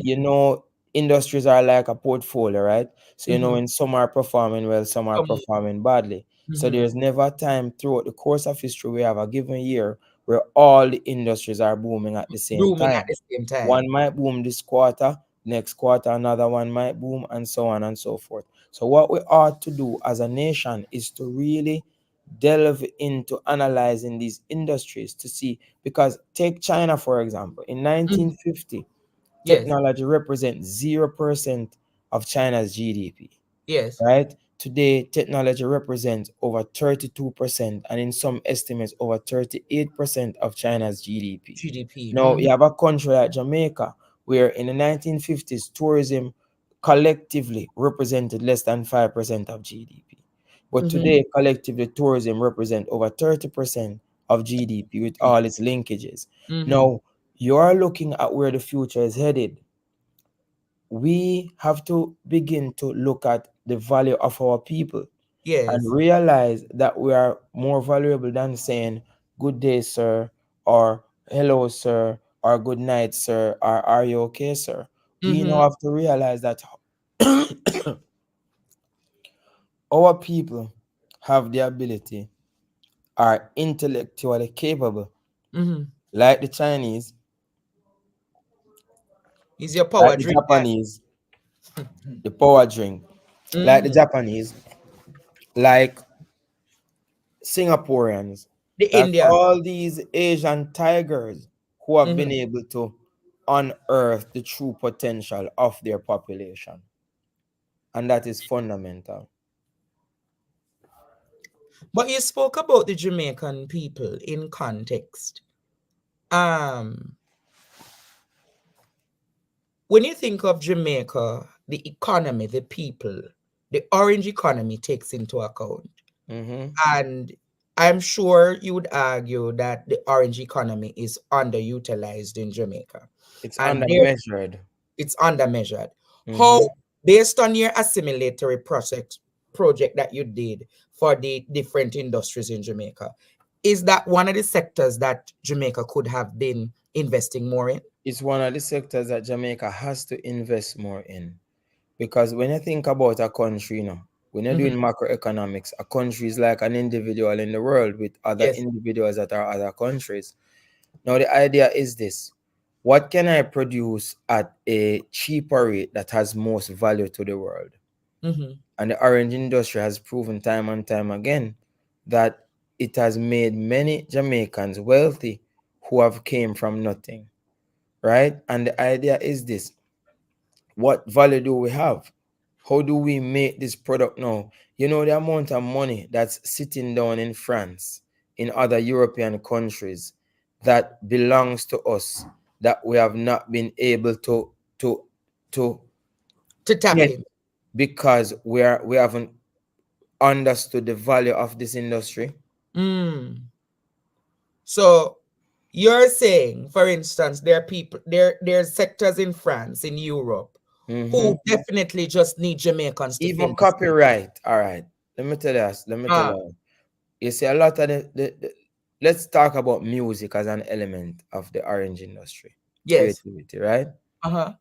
industries are like a portfolio, right? So when some are performing well, some are performing badly. So there's never a time throughout the course of history we have a given year where all the industries are booming at the same Booming at time. the same time. One might boom this quarter, next quarter another one might boom, and so on and so forth. So what we ought to do as a nation is to really delve into analyzing these industries to see, because take China for example. In 1950, technology represents 0% of China's GDP. Yes. Right? Today, technology represents over 32%, and in some estimates, over 38% of China's GDP. GDP. Now, you have a country like Jamaica, where in the 1950s, tourism collectively represented less than 5% of GDP. But today, collectively, tourism represents over 30% of GDP with all its linkages. Now, you are looking at where the future is headed. We have to begin to look at the value of our people and realize that we are more valuable than saying good day, sir, or hello, sir, or good night, sir, or are you okay, sir? We now have to realize that our people have the ability, are intellectually capable, Mm-hmm. like the Chinese, Is your like power the drink that? Japanese, the power drink, like the Mm-hmm. Japanese, like Singaporeans, The like Indian. all these Asian tigers who have been Mm-hmm. able to unearth the true potential of their population. And that is fundamental. But you spoke about the Jamaican people in context. Um, when you think of Jamaica, the economy, the people, the orange economy takes into account. Mm-hmm. And I'm sure you would argue that the orange economy is underutilized in Jamaica. It's And under there measured. it's undermeasured. Mm-hmm. How, based on your assimilatory project that you did for the different industries in Jamaica, is that one of the sectors that Jamaica could have been investing more in? It's one of the sectors that Jamaica has to invest more in. Because when you think about a country, when you're doing macroeconomics, a country is like an individual in the world with other Yes. individuals that are other countries. Now, the idea is this: what can I produce at a cheaper rate that has most value to the world? And the orange industry has proven time and time again that it has made many Jamaicans wealthy who have came from nothing, right? And the idea is this: what value do we have? How do we make this product now? You know, the amount of money that's sitting down in France, in other European countries, that belongs to us, that we have not been able to to tap get in. because we haven't understood the value of this industry. So you're saying, for instance, there are people, there's sectors in France, in Europe, who definitely just need Jamaicans to fill Even this. copyright. All right. Let me tell you. Let me tell you. You see, a lot of let's talk about music as an element of the orange industry. Yes. Creativity, right? Uh-huh.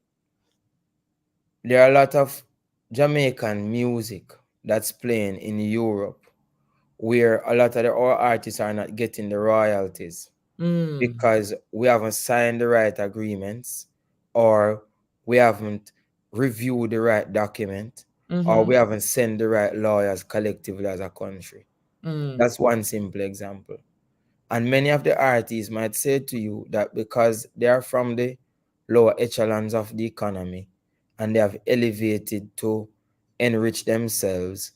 There are a lot of Jamaican music that's playing in Europe where a lot of our artists are not getting the royalties because we haven't signed the right agreements, or we haven't reviewed the right document, or we haven't sent the right lawyers collectively as a country. That's one simple example. And many of the artists might say to you that because they are from the lower echelons of the economy and they have elevated to enrich themselves,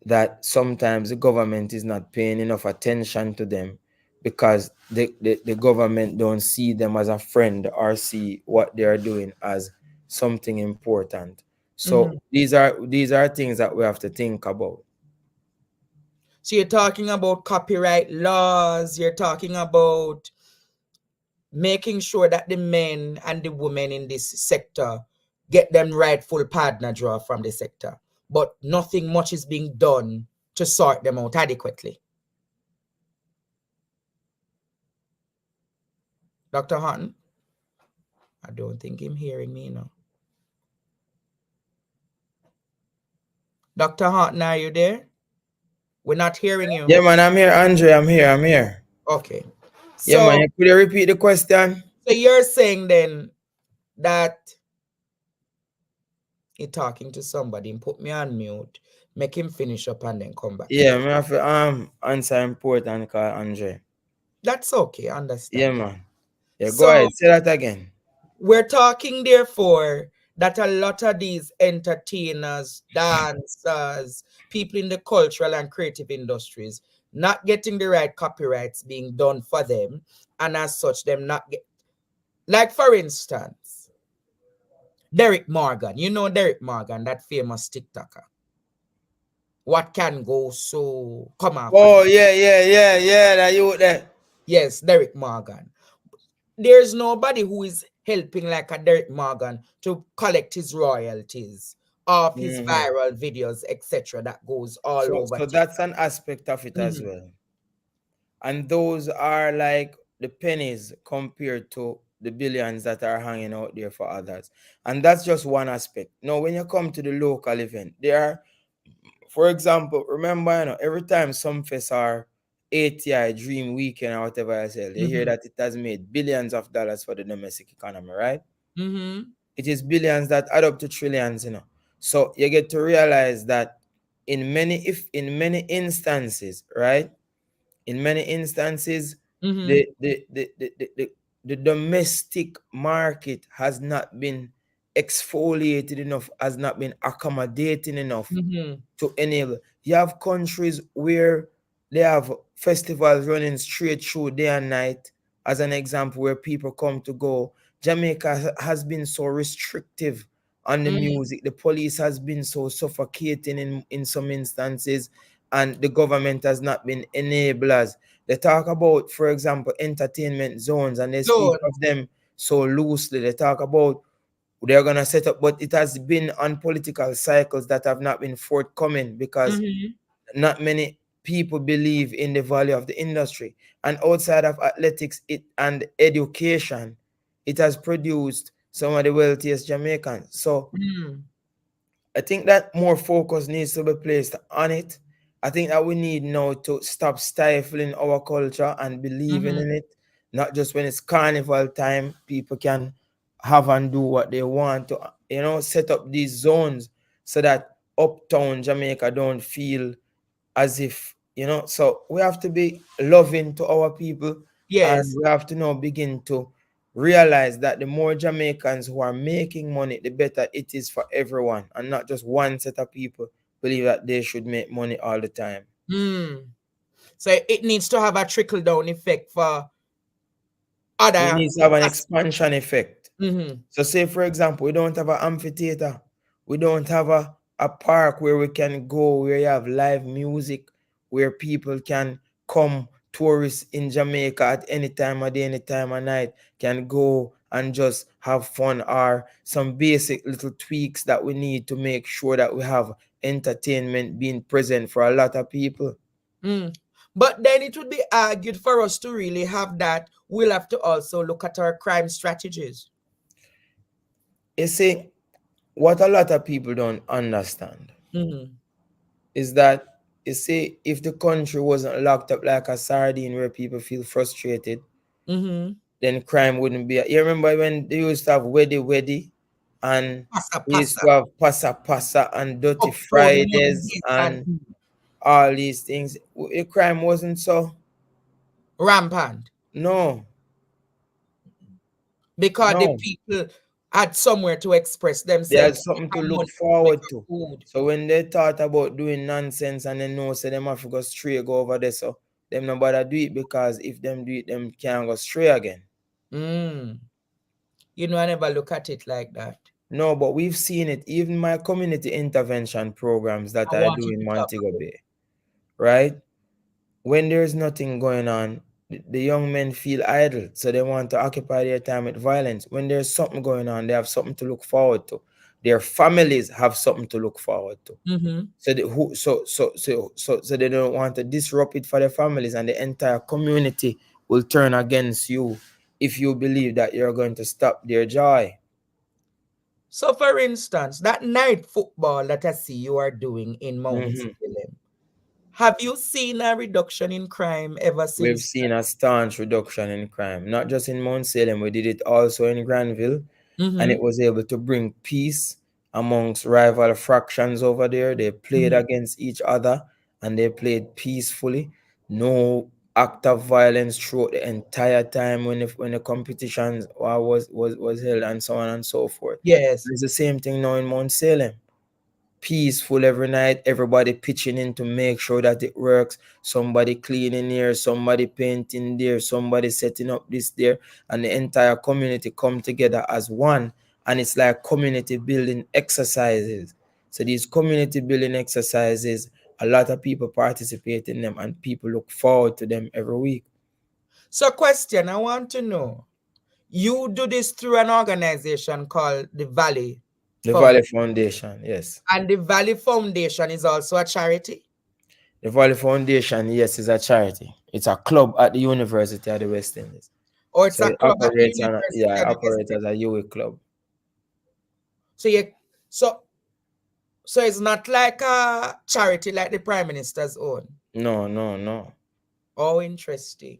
that sometimes the government is not paying enough attention to them because the government don't see them as a friend or see what they are doing as something important. So these are things that we have to think about. So you're talking about copyright laws, you're talking about making sure that the men and the women in this sector get them rightful partner draw from the sector, but nothing much is being done to sort them out adequately. Dr. Haughton? I don't think him hearing me now. Dr. Haughton, are you there? We're not hearing you. Yeah, man, I'm here, Andre. I'm here. Okay. Yeah, So, man, could you repeat the question? So you're saying then that you're talking to somebody and put me on mute, make him finish up and then come back. Yeah, I have to answer important call Andre. That's okay, I understand. Yeah, man. Yeah, go So ahead. Say that again. we're talking therefore that a lot of these entertainers, dancers, people in the cultural and creative industries not getting the right copyrights being done for them, and as such them not get, like for instance, Derek Morgan. You know Derek Morgan, that famous TikToker. What can go so come after? Oh, yeah, that you there. Yes, Derek Morgan. There's nobody who is helping like a Derek Morgan to collect his royalties of his viral videos, etc. That goes all over. So that's an aspect of it as well. And those are like the pennies compared to the billions that are hanging out there for others. And that's just one aspect. Now, when you come to the local event, there are for example, remember, every time some fest are ATI Dream Weekend or whatever I say, they hear that it has made billions of dollars for the domestic economy, right? It is billions that add up to trillions, So you get to realize that in many instances, right? In many instances, the domestic market has not been exfoliated enough, has not been accommodating enough to enable. You have countries where they have festivals running straight through day and night, as an example, where people come to go. Jamaica has been so restrictive on the music. The police has been so suffocating in some instances, and the government has not been enablers. They talk about, for example, entertainment zones, and they speak of them so loosely. They talk about they're going to set up, but it has been on political cycles that have not been forthcoming because not many people believe in the value of the industry. And outside of athletics and education, it has produced some of the wealthiest Jamaicans. So I think that more focus needs to be placed on it. I think that we need now to stop stifling our culture and believing in it. Not just when it's carnival time, people can have and do what they want to, set up these zones so that uptown Jamaica don't feel as if, so we have to be loving to our people. And we have to now begin to realize that the more Jamaicans who are making money, the better it is for everyone, and not just one set of people believe that they should make money all the time. So it needs to have a trickle down effect for other. It needs to have an expansion effect. So say, for example, we don't have an amphitheater. We don't have a park where we can go, where you have live music, where people can come, tourists in Jamaica at any time of day, any time of night, can go and just have fun, or some basic little tweaks that we need to make sure that we have entertainment being present for a lot of people. But then it would be argued for us to really have that, we'll have to also look at our crime strategies. You see, what a lot of people don't understand is that, you see, if the country wasn't locked up like a sardine where people feel frustrated, then crime wouldn't be. You remember when they used to have weddy and we used to have passa and dirty Fridays and all these things. The crime wasn't so rampant. No. Because the people had somewhere to express themselves. They had something to look forward to. So when they thought about doing nonsense and they know so them have to go stray, go over there, so them no bother do it, because if them do it, them can't go stray again. You know, I never look at it like that. No, but we've seen it. Even my community intervention programs that I do in Montego Bay, right? When there's nothing going on, the young men feel idle, so they want to occupy their time with violence. When there's something going on, they have something to look forward to. Their families have something to look forward to. So they don't want to disrupt it for their families, and the entire community will turn against you if you believe that you're going to stop their joy. So, for instance, that night football that I see you are doing in Mount Salem, have you seen a reduction in crime ever since? We've seen a staunch reduction in crime, not just in Mount Salem. We did it also in Granville, and it was able to bring peace amongst rival fractions over there. They played against each other, and they played peacefully. No act of violence throughout the entire time when the competitions was held, and so on and so forth. Yes, it's the same thing now in Mount Salem. Peaceful every night, everybody pitching in to make sure that it works. Somebody cleaning here, somebody painting there, somebody setting up this there, and the entire community come together as one. And it's like community building exercises. So these community building exercises, a lot of people participate in them, and people look forward to them every week. So question, I want to know, you do this through an organization called the Valley. The Valley Foundation, yes. And the Valley Foundation is also a charity? The Valley Foundation, yes, is a charity. It's a club at the University of the West Indies. Or it's a club at the University of the West Indies. Operates as a UA club. So So it's not like a charity like the Prime Minister's own. No. Oh, interesting.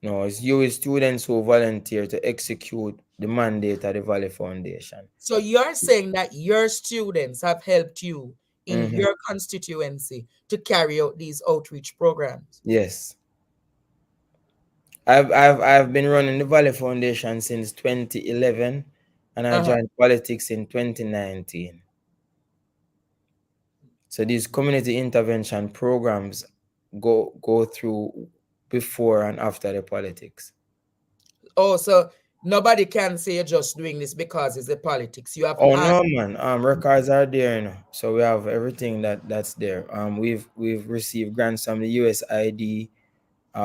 No, it's you students who volunteer to execute the mandate of the Valley Foundation. So you're saying that your students have helped you in your constituency to carry out these outreach programs? Yes. I've been running the Valley Foundation since 2011, and I joined politics in 2019. So these community intervention programs go through before and after the politics. Oh, so nobody can say you're just doing this because it's the politics. You have No, man. Records are there, so we have everything that's there. We've received grants from the USAID.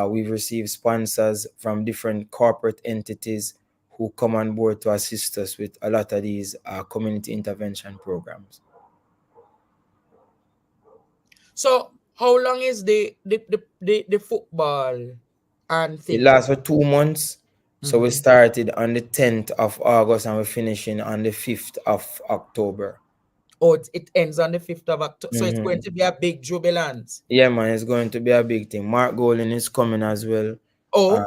We've received sponsors from different corporate entities who come on board to assist us with a lot of these community intervention programs. So how long is the football and thing? It lasts for 2 months. So we started on the 10th of August and we're finishing on the 5th of October. Oh, it ends on the 5th of October. So it's going to be a big jubilant. Yeah, man, it's going to be a big thing. Mark Golden is coming as well. Oh.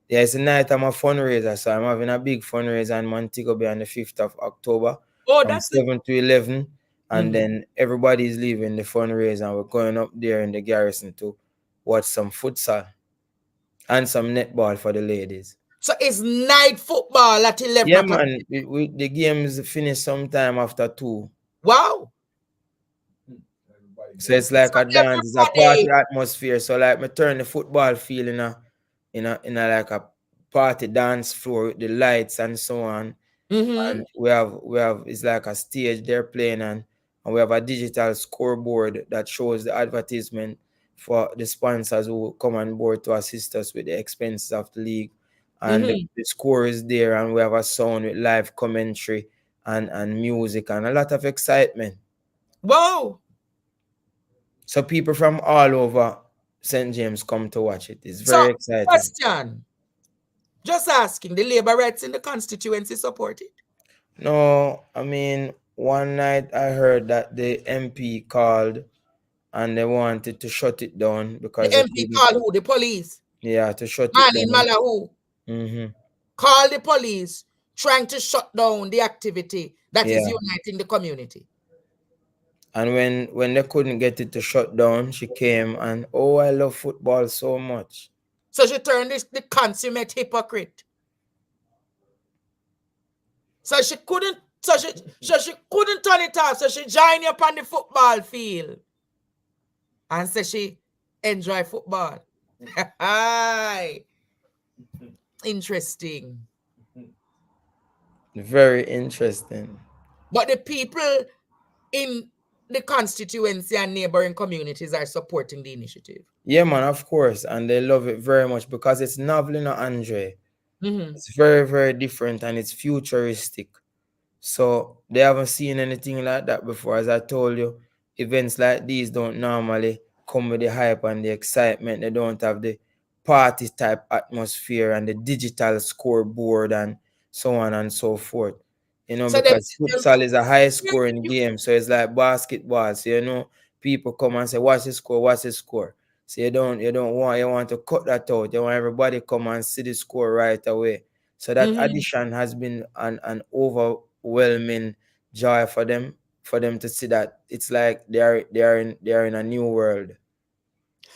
Yeah, it's a night I'm a fundraiser. So I'm having a big fundraiser in Montego Bay on the 5th of October. Oh, from 7 to 11. And then everybody's leaving the fundraiser and we're going up there in the garrison to watch some futsal and some netball for the ladies. So it's night football at 11 Yeah, man. The games finish sometime after 2. Wow. So it's like a dance, it's a party atmosphere. So like me turn the football field in a like a party dance floor with the lights and so on. And we have it's like a stage they're playing on, and we have a digital scoreboard that shows the advertisement for the sponsors who come on board to assist us with the expenses of the league. And the score is there, and we have a sound with live commentary and music and a lot of excitement. Wow. So people from all over St. James come to watch it. It's very exciting. Question. Just asking, the labor rights in the constituency support it? No, I mean, one night I heard that the MP called and they wanted to shut it down because the MP called who? The police? Yeah, to shut it down. Malahu. Call the police, trying to shut down the activity that is uniting the community. And when they couldn't get it to shut down, she came and, I love football so much. So she turned the consummate hypocrite. So she couldn't turn it off. So she joined up on the football field. And so she enjoy football. Interesting. Very interesting. But the people in the constituency and neighboring communities are supporting the initiative. Yeah, man, of course. And they love it very much because it's novel, Andre. It's very, very different and it's futuristic. So they haven't seen anything like that before. As I told you, events like these don't normally come with the hype and the excitement. They don't have the party type atmosphere and the digital scoreboard and so on and so forth. So because futsal is a high scoring game. So it's like basketball. So people come and say, what's the score? So you want to cut that out. You want everybody come and see the score right away. So that addition has been an overwhelming joy for them to see that it's like they are in a new world.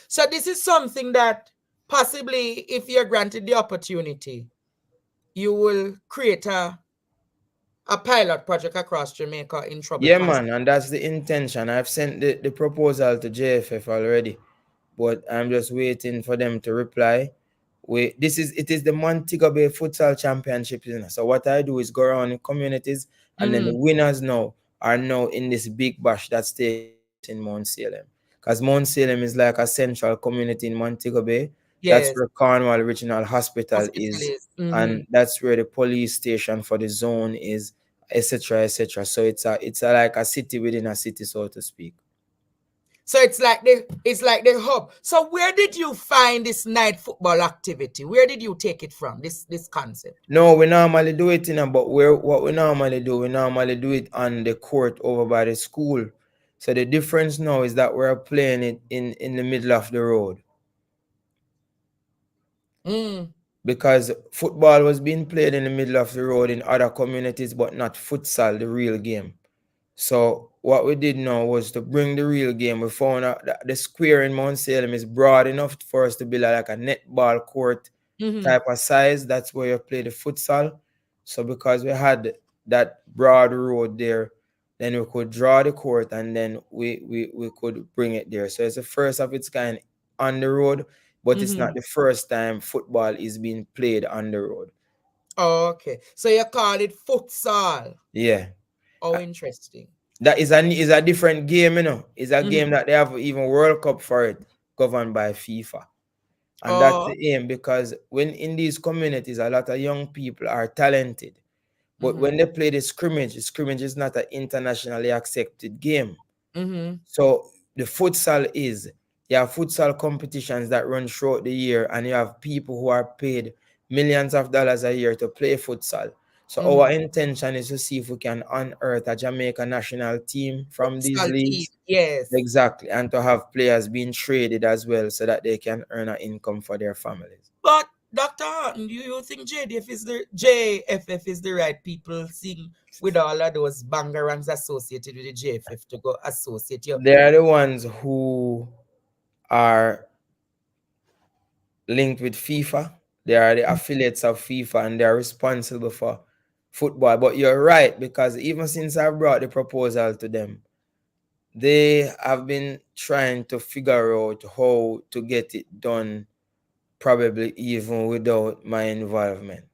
So this is something that possibly, if you're granted the opportunity, you will create a pilot project across Jamaica in trouble. Yeah, man, and that's the intention. I've sent the proposal to JFF already, but I'm just waiting for them to reply. It is the Montego Bay Futsal Championship. So what I do is go around in communities, and then the winners are now in this big bash that's taking place in Mount Salem. Because Mount Salem is like a central community in Montego Bay. Yes. That's where Cornwall Regional Hospital is. And that's where the police station for the zone is, etc., etc. So it's like a city within a city, so to speak. So it's like the hub. So where did you find this night football activity? Where did you take it from? This concept? No, we normally do it but what we normally do it on the court over by the school. So the difference now is that we're playing it in the middle of the road. Because football was being played in the middle of the road in other communities, but not futsal, the real game. So what we did now was to bring the real game. We found out that the square in Mount Salem is broad enough for us to build like a netball court type of size. That's where you play the futsal. So because we had that broad road there, then we could draw the court and then we could bring it there. So it's the first of its kind on the road, but it's not the first time football is being played on the road. Okay. So you call it futsal. Yeah. Oh, interesting. That is a different game, you know. It's a game that they have even World Cup for it, governed by FIFA. And that's the aim, because when in these communities, a lot of young people are talented. But when they play the scrimmage is not an internationally accepted game. So the futsal is, you have futsal competitions that run throughout the year, and you have people who are paid millions of dollars a year to play futsal. So our intention is to see if we can unearth a Jamaica national team from these leagues. Yes. Exactly. And to have players being traded as well so that they can earn an income for their families. But Dr. Haughton, do you think JFF is the right people seeing with all of those bangarangs associated with the JFF to go associate you? They are the ones who are linked with FIFA. They are the affiliates of FIFA and they are responsible for football. But you're right, because even since I brought the proposal to them, they have been trying to figure out how to get it done, probably even without my involvement.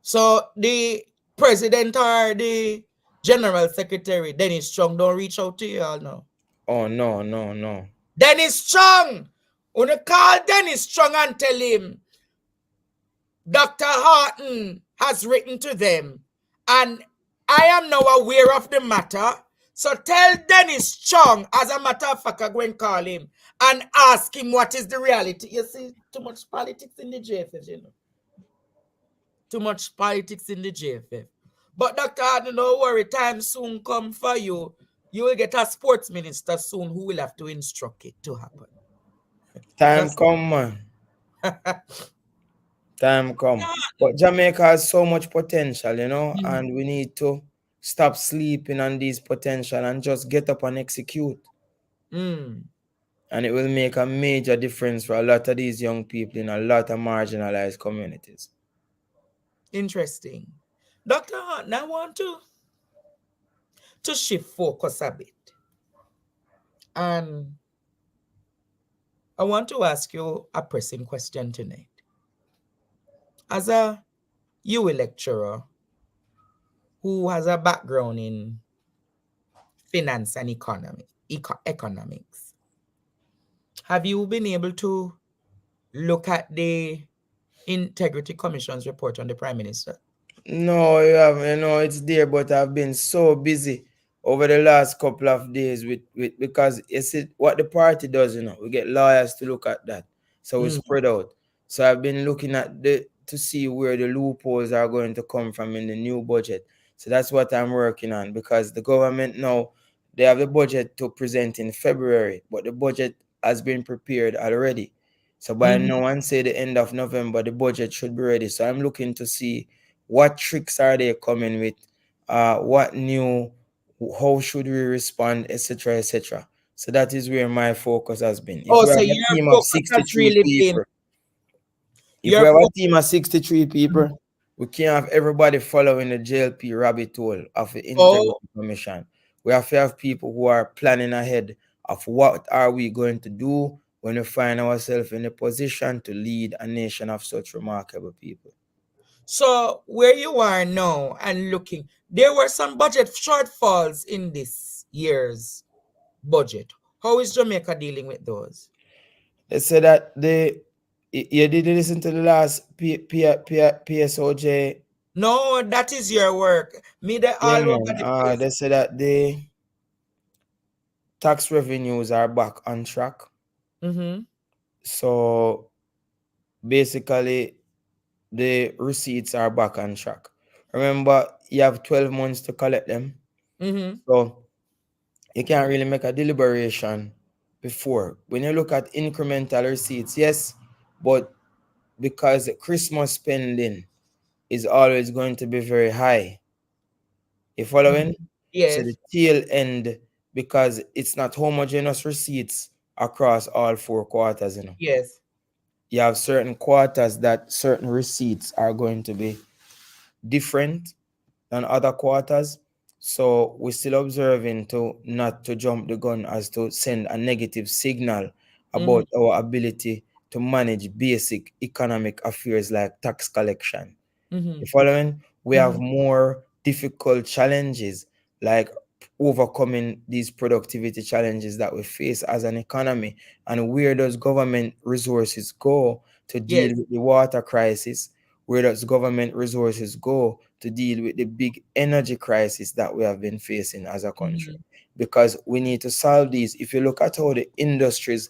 So the president or the general secretary, Dennis Chung, don't reach out to you all now? Oh, no. Dennis Chung! Wanna call Dennis Chung and tell him Dr. Haughton has written to them and I am now aware of the matter. So tell Dennis Chung, as a matter of fact, I'm going to call him and ask him what is the reality. You see, too much politics in the JFF, you know. Too much politics in the JFF. But Dr. Haughton, don't worry, time soon come for you. You will get a sports minister soon who will have to instruct it to happen. Time come, man. Time come. But Jamaica has so much potential, you know, and we need to stop sleeping on these potential and just get up and execute. And it will make a major difference for a lot of these young people in a lot of marginalized communities. Interesting. Dr. Haughton, I want to shift focus a bit. And I want to ask you a pressing question tonight. As a UWI lecturer who has a background in finance and economics, have you been able to look at the Integrity Commission's report on the Prime Minister? No, you haven't. You know, it's there, but I've been so busy over the last couple of days with because you see what the party does, you know, we get lawyers to look at that. So we spread out. So I've been looking at to see where the loopholes are going to come from in the new budget. So that's what I'm working on, because the government now, they have the budget to present in February, but the budget has been prepared already. So by now, and say the end of November, the budget should be ready. So I'm looking to see what tricks are they coming with, what new, how should we respond, etc., etc. So that is where my focus has been. If we have a team of 63 people, if we have a team of 63 people, we can't have everybody following the JLP rabbit hole of the Integrity Commission. We have to have people who are planning ahead of what are we going to do when we find ourselves in a position to lead a nation of such remarkable people. So where you are now and looking, there were some budget shortfalls in this year's budget. How is Jamaica dealing with those? They said that you did listen to the last PSOJ? No, that is your work. Me, they all over the place. They said that the tax revenues are back on track. So basically, the receipts are back on track. Remember, you have 12 months to collect them. So you can't really make a deliberation before. When you look at incremental receipts, yes, but because Christmas spending is always going to be very high. You following? So Yes. the tail end, because it's not homogeneous receipts across all 4 quarters, Yes. You have certain quarters that certain receipts are going to be different than other quarters. So we're still observing to not to jump the gun as to send a negative signal Mm-hmm. about our ability to manage basic economic affairs like tax collection. Mm-hmm. You following? We have Mm-hmm. more difficult challenges like overcoming these productivity challenges that we face as an economy. And where does government resources go to deal Yes. with the water crisis? Where does government resources go to deal with the big energy crisis that we have been facing as a country? Mm-hmm. Because we need to solve these. If you look at how the industries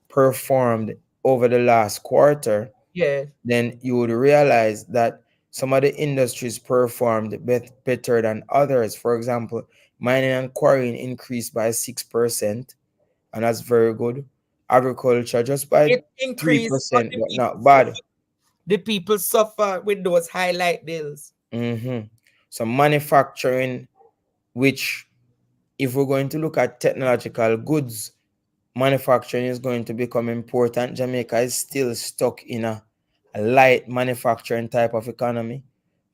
performed over the last quarter, Yes. then you would realize that some of the industries performed better than others. For example, mining and quarrying increased by 6%, and that's very good. Agriculture just by It increased, but 3%, but not bad. the people suffer with those highlight deals. So manufacturing, which if we're going to look at technological goods, manufacturing is going to become important. Jamaica is still stuck in a light manufacturing type of economy.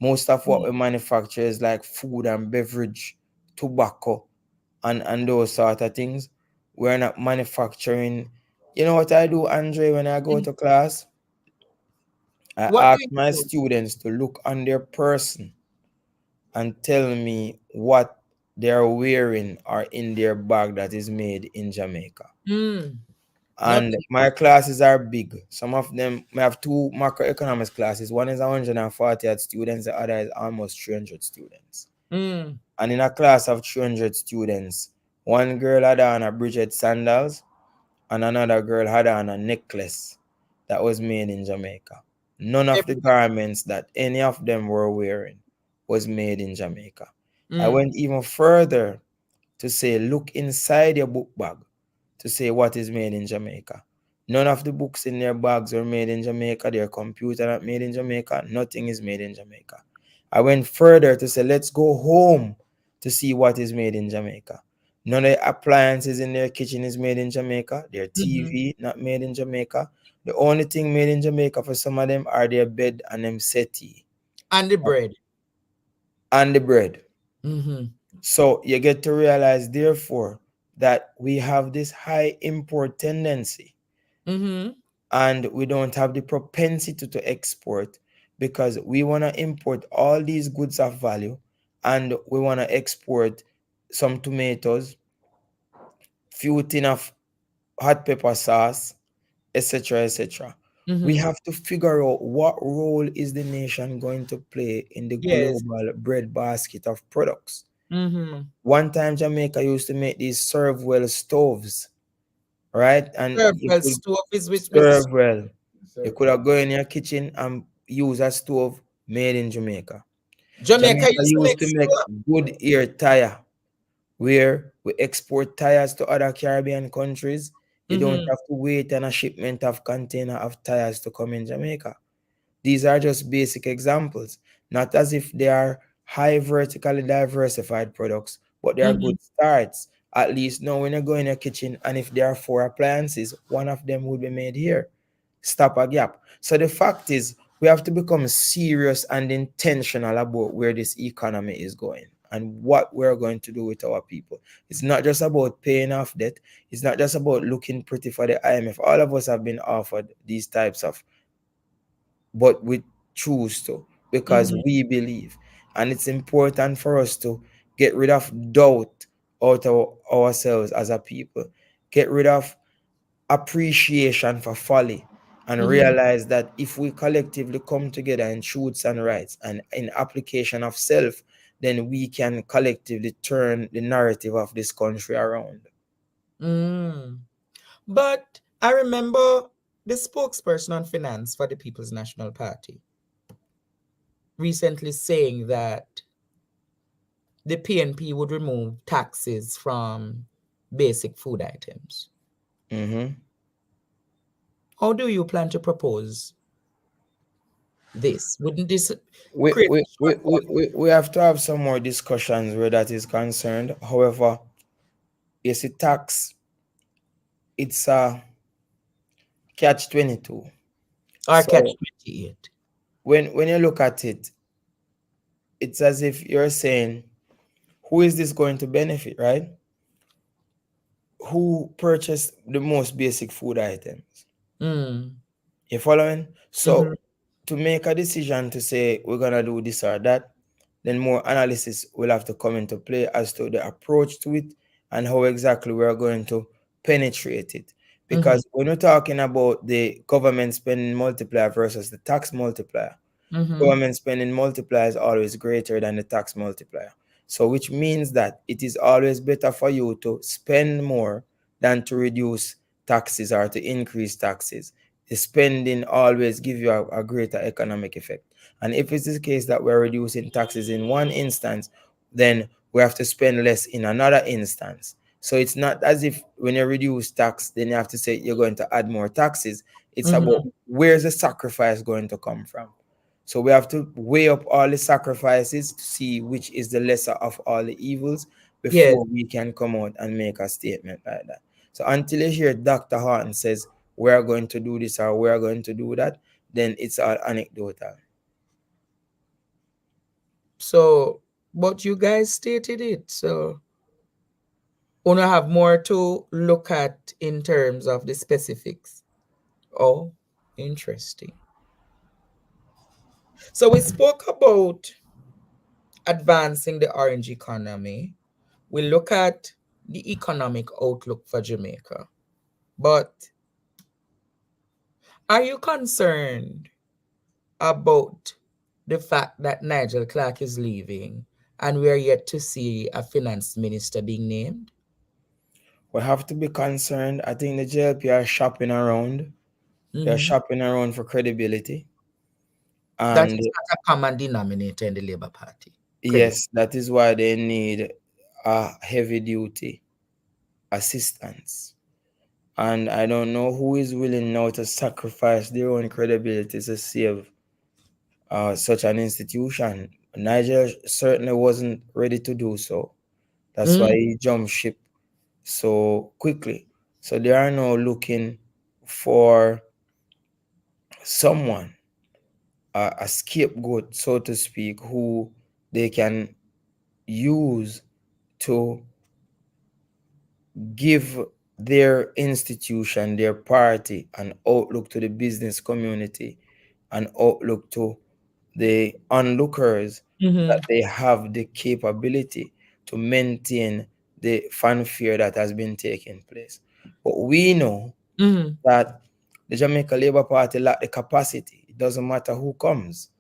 Most of what we manufacture is like food and beverage, tobacco, and those sort of things. We're not manufacturing. You know what I do, Andre, when I go Mhm. to class? I What do ask you my do? students to look on their person and tell me what they're wearing or in their bag that is made in Jamaica. Mm. And Nothing. my classes are big. Some of them, I have two macroeconomics classes. One is 140 students, the other is almost 300 students. Mm. And in a class of 300 students, one girl had on a Bridget sandals, and another girl had on a necklace that was made in Jamaica. None of the Every- garments that any of them were wearing was made in Jamaica. I Mm. went even further to say, look inside your book bag to say what is made in Jamaica. None of the books in their bags are made in Jamaica. Their computer not made in Jamaica. Nothing is made in Jamaica. I went further to say, let's go home to see what is made in Jamaica. None of the appliances in their kitchen is made in Jamaica. Their Mhm. TV not made in Jamaica. The only thing made in Jamaica for some of them are their bed and them settee And the bread. and the bread. Mm-hmm. So you get to realize, therefore, that we have this high import tendency Mm-hmm. and we don't have the propensity to export because we want to import all these goods of value and we want to export some tomatoes, few tin of hot pepper sauce, etc., etc. We Mm-hmm. have to figure out what role is the nation going to play in the Yes. global bread basket of products. Mm-hmm. One time Jamaica used to make these serve well stoves, right? And you Well, could stove is with serve well. You could have go in your kitchen and use a stove made in Jamaica. Jamaica Jamaica used to used make to make stove. good ear tire, where we export tires to other Caribbean countries. You don't Mm-hmm. have to wait on a shipment of container of tires to come in Jamaica. These are just basic examples, not as if they are high vertically diversified products, but they are Mm-hmm. good starts. At least now when you go in your kitchen and if there are 4 appliances, one of them will be made here. Stop a gap. So the fact is we have to become serious and intentional about where this economy is going and what we're going to do with our people. It's not just about paying off debt. It's not just about looking pretty for the IMF. All of us have been offered these types of, but we choose to because Mm-hmm. we believe. And it's important for us to get rid of doubt out of ourselves as a people, get rid of appreciation for folly, and Mm-hmm. realize that if we collectively come together in truths and rights and in application of self, then we can collectively turn the narrative of this country around. Mm. But I remember the spokesperson on finance for the People's National Party recently saying that the PNP would remove taxes from basic food items. How do you plan to propose this? Wouldn't this create We have to have some more discussions where that is concerned. However, yes, it tax, it's a catch-22. or So catch-28? when you look at it, it's as if you're saying, who is this going to benefit, right? Who purchased the most basic food items? You following? So to make a decision to say we're gonna do this or that, then more analysis will have to come into play as to the approach to it and how exactly we're going to penetrate it. Because when we're talking about the government spending multiplier versus the tax multiplier, government spending multiplier is always greater than the tax multiplier. So which means that it is always better for you to spend more than to reduce taxes or to increase taxes. The spending always give you a greater economic effect. And if it's the case that we're reducing taxes in one instance, then we have to spend less in another instance. So it's not as if when you reduce tax, then you have to say you're going to add more taxes. It's about where's the sacrifice going to come from. So we have to weigh up all the sacrifices to see which is the lesser of all the evils before we can come out and make a statement like that. So until you hear Dr. Haughton says, we're going to do this or we're going to do that, then it's all anecdotal. So, but you guys stated it. So, we have more to look at in terms of the specifics. Oh, interesting. So we spoke about advancing the orange economy. We look at the economic outlook for Jamaica. But are you concerned about the fact that Nigel Clark is leaving and we are yet to see a finance minister being named? We have to be concerned. I think the JLP are shopping around. They're shopping around for credibility. And that is not a common denominator in the Labour Party. Yes, that is why they need a heavy duty assistance. And I don't know who is willing now to sacrifice their own credibility to save such an institution. Niger certainly wasn't ready to do so. That's why he jumped ship so quickly. So they are now looking for someone, a scapegoat, so to speak, who they can use to give their institution, their party, an outlook to the business community, an outlook to the onlookers that they have the capability to maintain the fanfare that has been taking place. But we know that the Jamaica Labour Party lack the capacity. It doesn't matter who comes.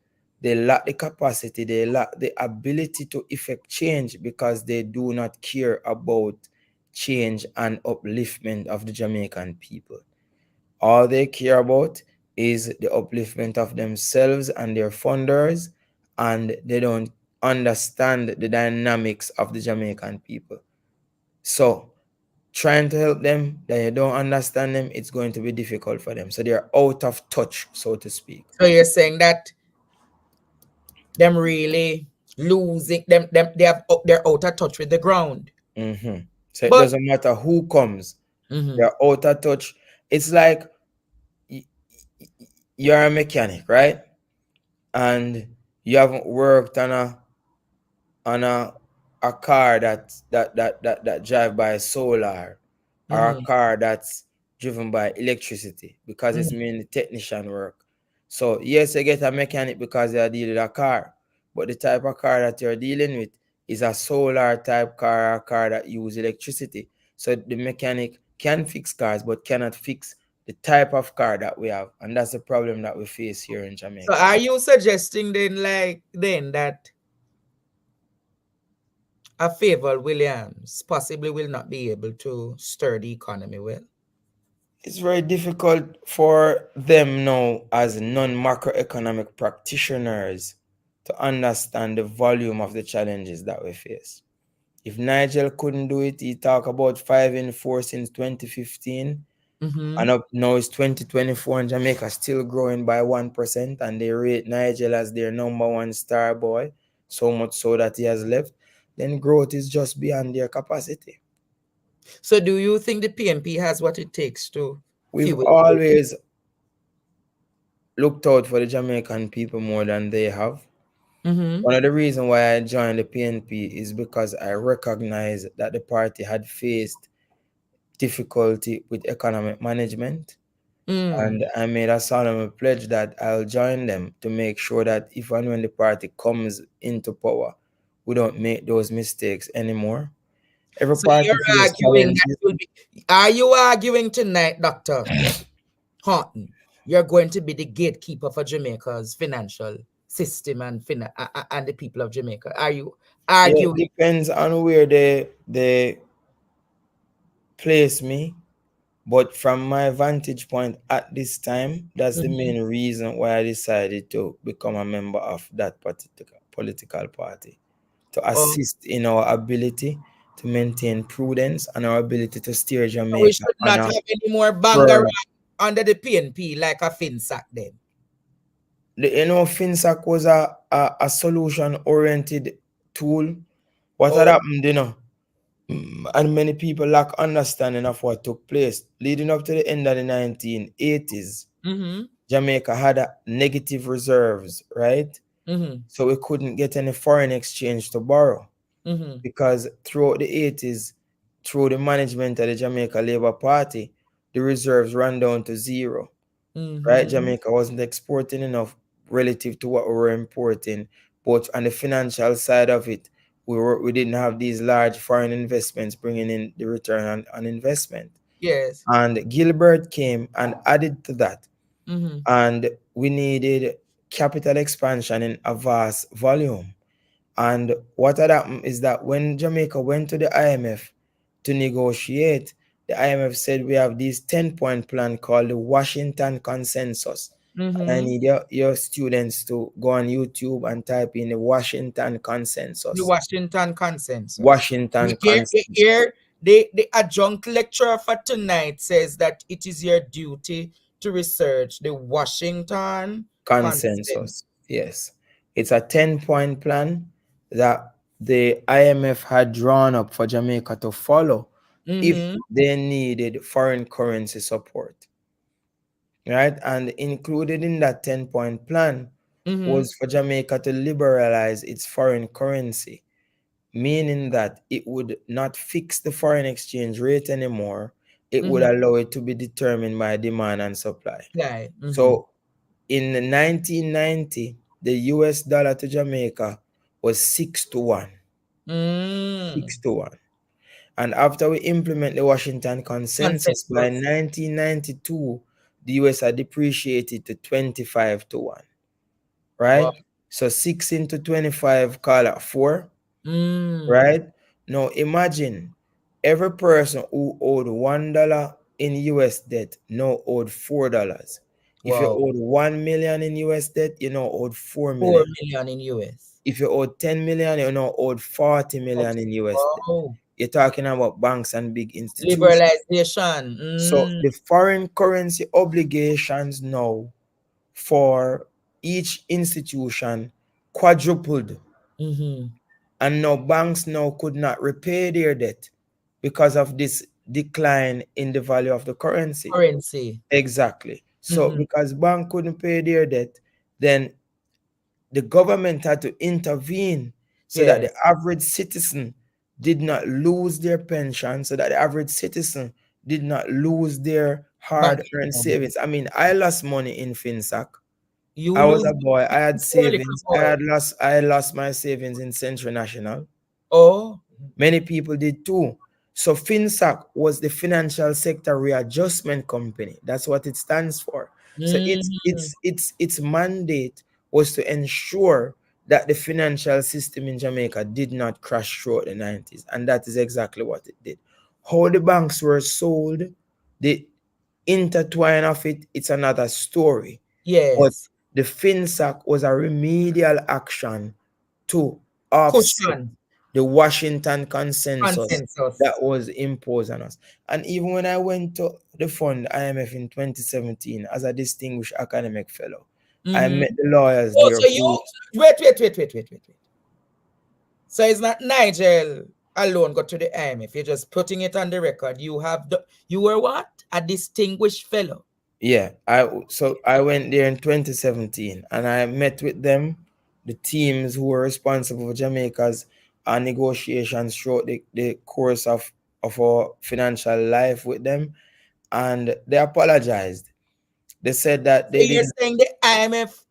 They lack the capacity, they lack the ability to effect change because they do not care about change and upliftment of the Jamaican people. All they care about is the upliftment of themselves and their funders, and they don't understand the dynamics of the Jamaican people. So trying to help them, that you don't understand them, it's going to be difficult for them. So they're out of touch, so to speak. So you're saying that them really losing them they're out of touch with the ground. So it doesn't matter who comes, they're out of touch. It's like you're a mechanic, right? And you haven't worked on a car that drive by solar, or a car that's driven by electricity, because it's mainly technician work. So yes, you get a mechanic because you're dealing with a car, but the type of car that you're dealing with is a solar type car, a car that uses electricity. So the mechanic can fix cars but cannot fix the type of car that we have, and that's the problem that we face here in Jamaica. So are you suggesting then that a Favour Williams possibly will not be able to stir the economy well? It's very difficult for them now as non-macroeconomic practitioners to understand the volume of the challenges that we face. If Nigel couldn't do it, he talked about 5 in 4 since 2015. And up now it's 2024 and Jamaica still growing by 1%, and they rate Nigel as their number one star boy, so much so that he has left. Then growth is just beyond their capacity. So do you think the PNP has what it takes to We've fuel? always looked out for the Jamaican people more than they have. One of the reasons why I joined the PNP is because I recognized that the party had faced difficulty with economic management. And I made a solemn pledge that I'll join them to make sure that if and when the party comes into power, we don't make those mistakes anymore. Every So party you're faces arguing that challenges. you'll be, are you arguing tonight, Dr. Haughton, you're going to be the gatekeeper for Jamaica's financial system and and the people of Jamaica? Are you Yeah, it arguing? depends on where they place me. But from my vantage point at this time, that's the main reason why I decided to become a member of that particular political party, to assist in our ability to maintain prudence and our ability to steer We Jamaica should on not a have any more banger firm. under the PNP like a FinSac then. FinSac was a solution-oriented tool. What had happened, and many people lack understanding of what took place. Leading up to the end of the 1980s, Jamaica had a negative reserves, right? So we couldn't get any foreign exchange to borrow because throughout the 80s, through the management of the Jamaica Labour Party, the reserves ran down to zero, right? Jamaica wasn't exporting enough relative to what we were importing, but on the financial side of it, we didn't have these large foreign investments bringing in the return on investment. Yes. And Gilbert came and added to that. And we needed capital expansion in a vast volume. And what had happened is that when Jamaica went to the IMF to negotiate, the IMF said we have this 10-point plan called the Washington Consensus. And I need your students to go on YouTube and type in the Washington Consensus. The Washington Consensus. Washington Consensus. Here, the adjunct lecturer for tonight says that it is your duty to research the Washington Consensus. Yes. It's a 10-point plan that the IMF had drawn up for Jamaica to follow if they needed foreign currency support. Right? And included in that 10-point plan was for Jamaica to liberalize its foreign currency, meaning that it would not fix the foreign exchange rate anymore. It would allow it to be determined by demand and supply. So in 1990, the US dollar to Jamaica was 6-1. 6-1. And after we implement the Washington Consensus, by 1992, the US had depreciated to 25-1. Right? Wow. So 6 into 25, call it 4. Right? Now imagine every person who owed $1 in US debt now owed $4. If you owed 1 million in US debt, you now owed 4 million. 4 million in US. If you owed 10 million, you now owed 40 million in US debt. You're talking about banks and big institutions. Liberalization. So the foreign currency obligations now for each institution quadrupled. And now banks now could not repay their debt because of this decline in the value of the currency. Exactly. So because bank couldn't pay their debt, then the government had to intervene so that the average citizen did not lose their pension, so that the average citizen did not lose their hard-earned savings. I mean, I lost money in FinSac. I was a boy. I had savings. I had lost my savings in Central National. Many people did too. So FinSac was the Financial Sector Readjustment Company. That's what it stands for. So its mandate was to ensure that the financial system in Jamaica did not crash throughout the 90s. And that is exactly what it did. How the banks were sold, the intertwine of it, it's another story. But the FinSac was a remedial action to offset the Washington consensus Consensus. that was imposed on us. And even when I went to the fund IMF in 2017 as a distinguished academic fellow, I met the lawyers Oh, there so who... wait. So it's not Nigel alone got to the IMF. You're just putting it on the record. You were what? A distinguished fellow. Yeah, I went there in 2017 and I met with them, the teams who were responsible for Jamaica's negotiations throughout the course of our financial life with them, and they apologized. They said that So they you're didn't... saying the IMF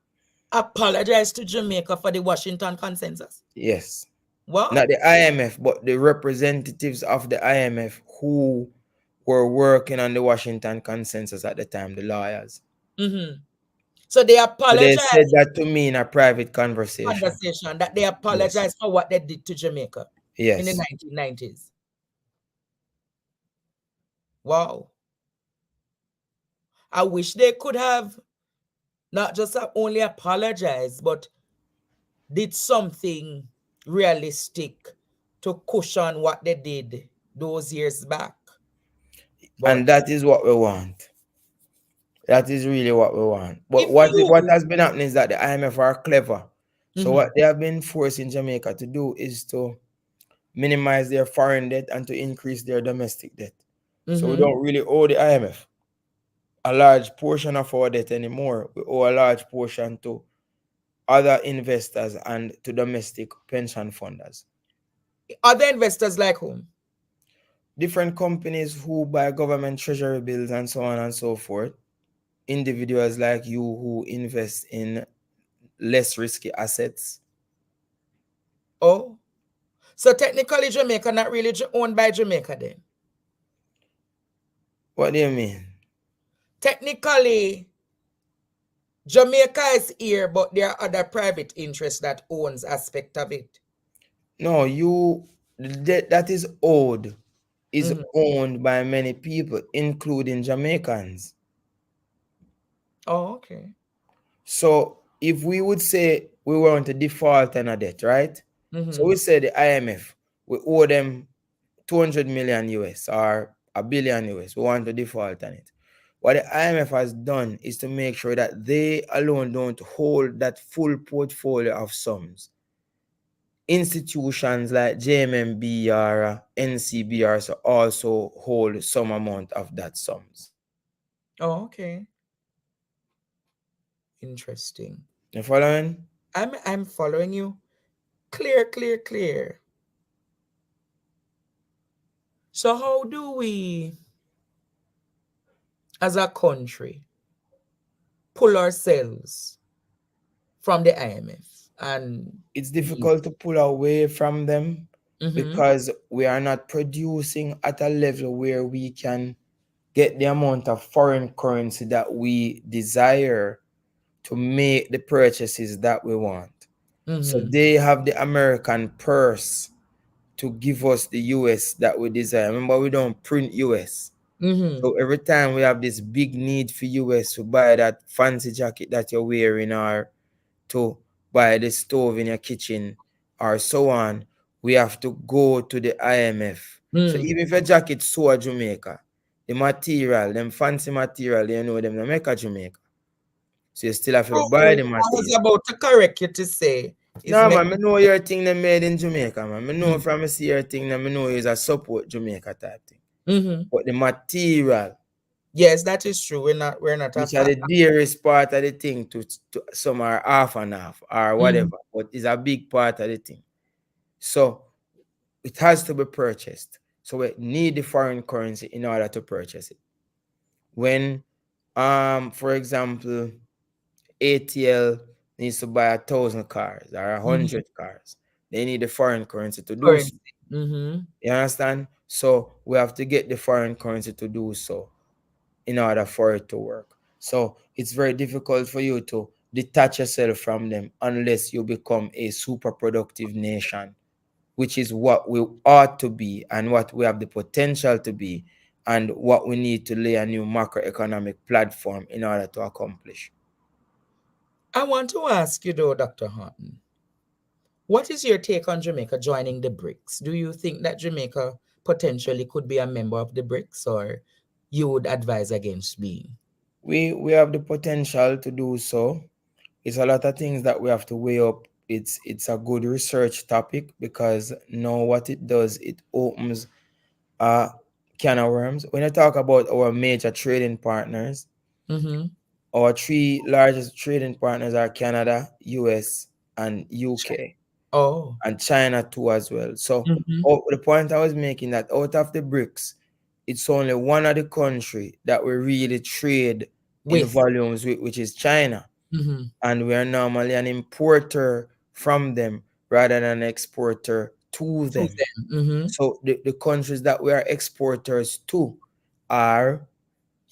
apologized to Jamaica for the Washington consensus? Yes. What? Not the IMF, but the representatives of the IMF who were working on the Washington consensus at the time, the lawyers. So they So they apologized said that to me in a private conversation. that they apologized for what they did to Jamaica in the Yes. 1990s. Wow. I wish they could have not just only apologized, but did something realistic to cushion what they did those years back. And that is what we want. That is really what we want. But what has been happening is that the IMF are clever. So what they have been forcing Jamaica to do is to minimize their foreign debt and to increase their domestic debt. So we don't really owe the IMF a large portion of our debt anymore. We owe a large portion to other investors and to domestic pension funders. Other investors like whom? Different companies who buy government treasury bills and so on and so forth. Individuals like you who invest in less risky assets. Oh, so technically Jamaica not really owned by Jamaica then? What do you mean? Technically, Jamaica is here, but there are other private interests that owns aspect of it. No, the debt that is owed is owned by many people, including Jamaicans. Oh, okay. So if we would say we want to default on a debt, right? So we say the IMF, we owe them 200 million US or a billion US. We want to default on it. What the IMF has done is to make sure that they alone don't hold that full portfolio of sums. Institutions like JMMB or NCBR also hold some amount of that sums. Oh, okay. Interesting. You following? I'm following you. Clear. So how do we, as a country, pull ourselves from the IMF? And it's difficult to pull away from them because we are not producing at a level where we can get the amount of foreign currency that we desire to make the purchases that we want. So they have the American purse to give us the US that we desire. Remember, we don't print US. So every time we have this big need for US to buy that fancy jacket that you're wearing or to buy the stove in your kitchen or so on, we have to go to the IMF. So even if a jacket so Jamaica, the material, them fancy material, you know them make a Jamaica. So you still have to buy the material. I was about to correct you to say. No, man, I know your thing them made in Jamaica, man. I know from see your thing, I know it's a support Jamaica type thing. But the material. Yes, that is true. We're not which are the dearest part of the thing to some are half and half or whatever, but it's a big part of the thing. So it has to be purchased. So we need the foreign currency in order to purchase it. When, for example, ATL needs to buy 1,000 cars or 100 cars, they need the foreign currency to do so. You understand? So we have to get the foreign currency to do so in order for it to work. So it's very difficult for you to detach yourself from them unless you become a super productive nation, which is what we ought to be and what we have the potential to be and what we need to lay a new macroeconomic platform in order to accomplish. I want to ask you though, Dr. Haughton, What is your take on Jamaica joining the BRICS? Do you think that Jamaica potentially could be a member of the BRICS, or you would advise against being? We have the potential to do so. It's a lot of things that we have to weigh up. It's a good research topic, because now what it does, it opens a can of worms. When I talk about our major trading partners, Mm-hmm. our three largest trading partners are Canada, US, and UK, Oh. and China too as well. So Mm-hmm. the point I was making, that out of the BRICS, it's only one of the country that we really trade in With. volumes with, which is China. Mm-hmm. And we are normally an importer from them rather than an exporter to To them. them. Mm-hmm. So the countries that we are exporters to are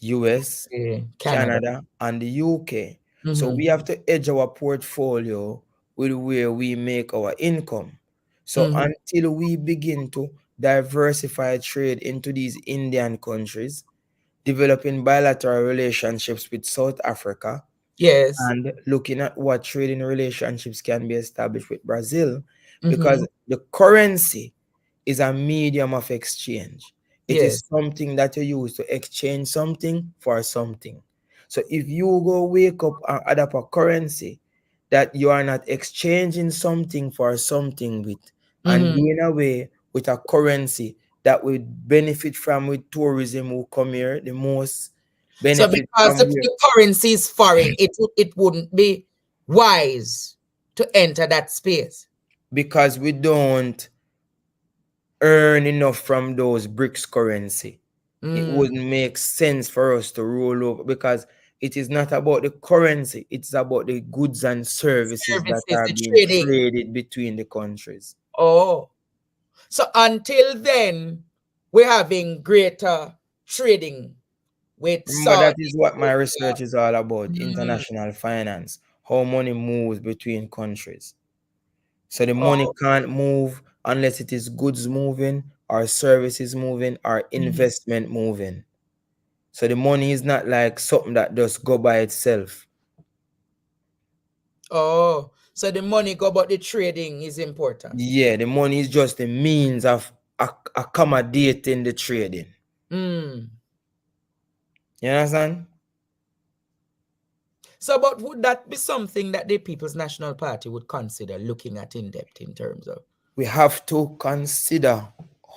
US, Canada. Canada, and the UK. So Mm-hmm. we have to edge our portfolio with where we make our income. So Mm-hmm. until we begin to diversify trade into these Indian countries, developing bilateral relationships with South Africa, Yes. and looking at what trading relationships can be established with Brazil, Mm-hmm. because the currency is a medium of exchange. It Yes. is something that you use to exchange something for something. So if you go wake up and add up a currency that you are not exchanging something for something with, and Mm-hmm. doing away with a currency that would benefit from with tourism who come here the most, So benefit because from if where, the currency is foreign, it wouldn't be wise to enter that space. because we don't earn enough from those BRICS currency. It Mm. wouldn't make sense for us to roll over, because it is not about the currency, it's about the goods and services that Services, are the being trading. traded between the countries. Oh. So until then, we're having greater trading with Remember, that Saudi is what my Arabia. research is all about: Mm. international finance, how money moves between countries. So the money Oh. can't move unless it is goods moving, or services moving, or Mhm. investment moving. So the money is not like something that just go by itself. Oh. So the money go, but the trading is important. Yeah, the money is just the means of accommodating the trading. Mm. You understand? So, but would that be something that the People's National Party would consider looking at in depth in terms of? We have to consider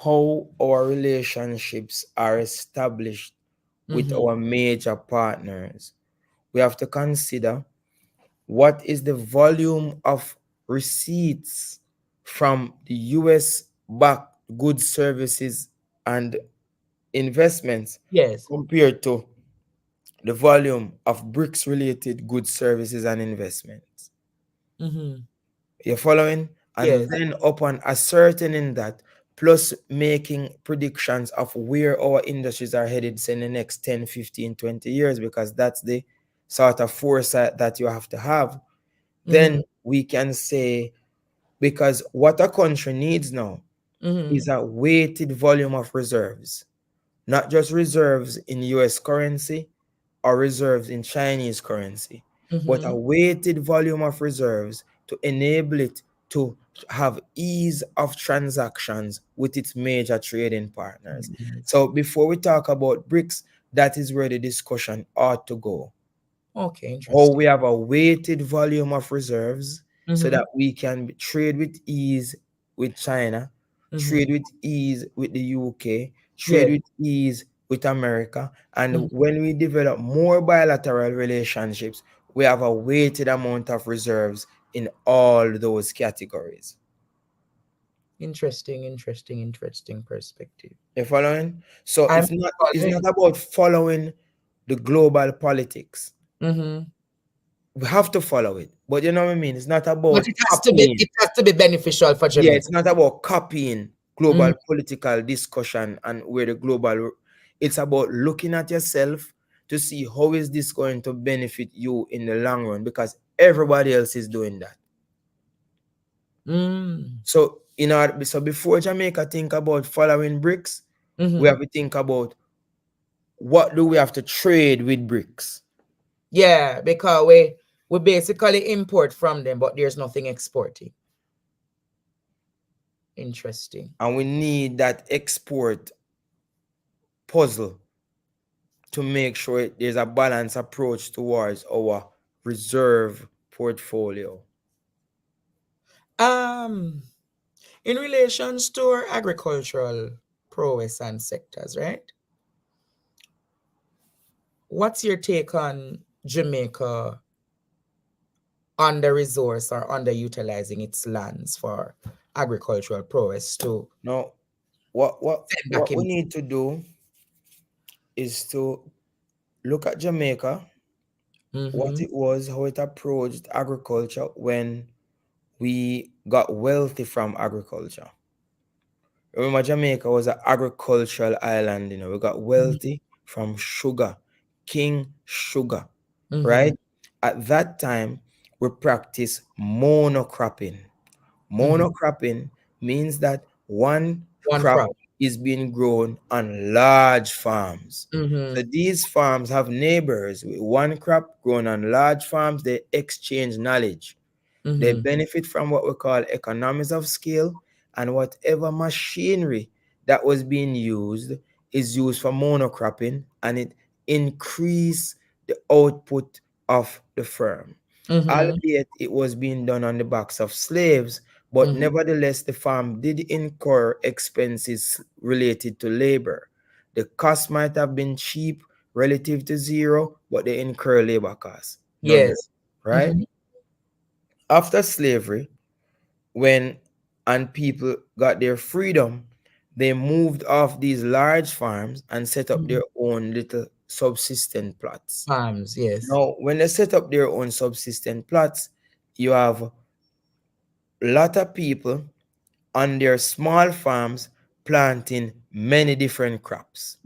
how our relationships are established with Mm-hmm. our major partners. We have to consider what is the volume of receipts from the US backed goods, services, and investments Yes. compared to the volume of BRICS related goods, services, and investments. Mm-hmm. You're following? And Yes. then upon ascertaining that, plus making predictions of where our industries are headed in the next 10, 15, 20 years, because that's the sort of foresight that you have to have, Mm-hmm. then we can say, because what a country needs now Mm-hmm. is a weighted volume of reserves, not just reserves in US currency or reserves in Chinese currency, but Mm-hmm. a weighted volume of reserves to enable it to have ease of transactions with its major trading partners. So before we talk about BRICS, that is where the discussion ought to go. Okay, How interesting. we have a weighted volume of reserves so Mm-hmm. that we can trade with ease with China, Mm-hmm. trade with ease with the UK, trade Yes. with ease with America. And Mm-hmm. when we develop more bilateral relationships, we have a weighted amount of reserves in all those categories. Interesting perspective. You following? So I'm it's following. not about following the global politics. Mm-hmm. We have to follow it. But you know what I mean? It's not But about it copying. has to be beneficial for Yeah, Jamaica. it's not about copying Mm-hmm. global political discussion and where the global, it's about looking at yourself to see how is this going to benefit you in the long run, because everybody else is doing that. Mm. So so before Jamaica think about following BRICS, Mm-hmm. we have to think about what do we have to trade with BRICS. Yeah, because we basically import from them, but there's nothing exporting. Interesting. And we need that export puzzle to make sure there's a balanced approach towards our reserve portfolio. In relations to our agricultural prowess and sectors, right? What's your take on Jamaica under resource or underutilizing its lands for agricultural prowess to Now, what send back we in? need to do is to look at Jamaica, what it was, how it approached agriculture when we got wealthy from agriculture. Remember, Jamaica was an agricultural island, we got wealthy from sugar, king sugar, right? At that time, we practiced monocropping. Monocropping means that one One crop crop. is being grown on large farms. So these farms have neighbors with one crop grown on large farms. They exchange knowledge. They benefit from what we call economies of scale, and whatever machinery that was being used is used for monocropping, and it increase the output of the firm. Albeit it was being done on the backs of slaves, but nevertheless the farm did incur expenses related to labor. The cost might have been cheap relative to zero, but they incur labor costs nonetheless, Yes. right? After slavery, when and people got their freedom, they moved off these large farms and set up their own little subsistence plots. Farms, yes. Now, when they set up their own subsistence plots, you have a lot of people on their small farms planting many different crops,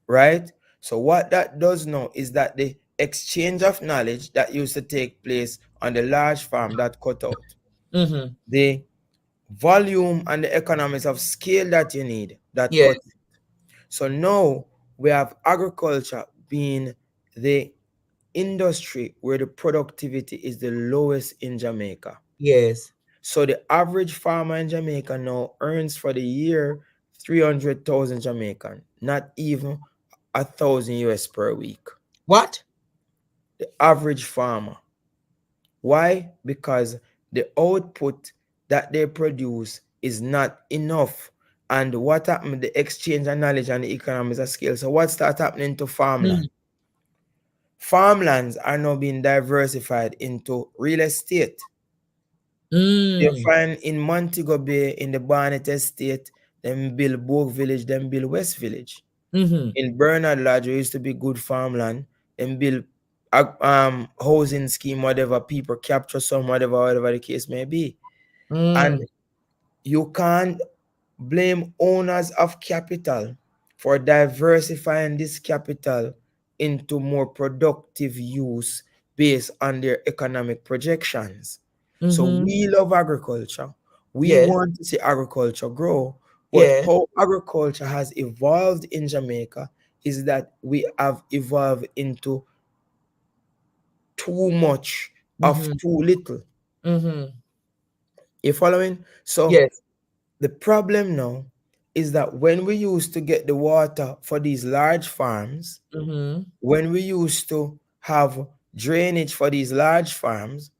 right? So what that does now is that the exchange of knowledge that used to take place on the large farm that cut out. The volume and the economies of scale that you need that Yes. cut. So now we have agriculture being the industry where the productivity is the lowest in Jamaica. Yes. So the average farmer in Jamaica now earns for the year 300,000 Jamaican, not even 1,000 US per week. What? The average farmer. Why? Because the output that they produce is not enough. And what happened? The exchange of knowledge and the economies of scale. So what starts happening to farmland? Farmlands are now being diversified into real estate. You find in Montego Bay, in the Barnet Estate, them build Bogue Village, them build West Village. In Bernard Lodge, there used to be good farmland, them build housing scheme, whatever, people capture some, whatever the case may be. And you can't blame owners of capital for diversifying this capital into more productive use based on their economic projections. So we love agriculture. We Yes. want to see agriculture grow. But Yes. how agriculture has evolved in Jamaica is that we have evolved into too much of too little. You following? So Yes. the problem now is that when we used to get the water for these large farms, when we used to have drainage for these large farms,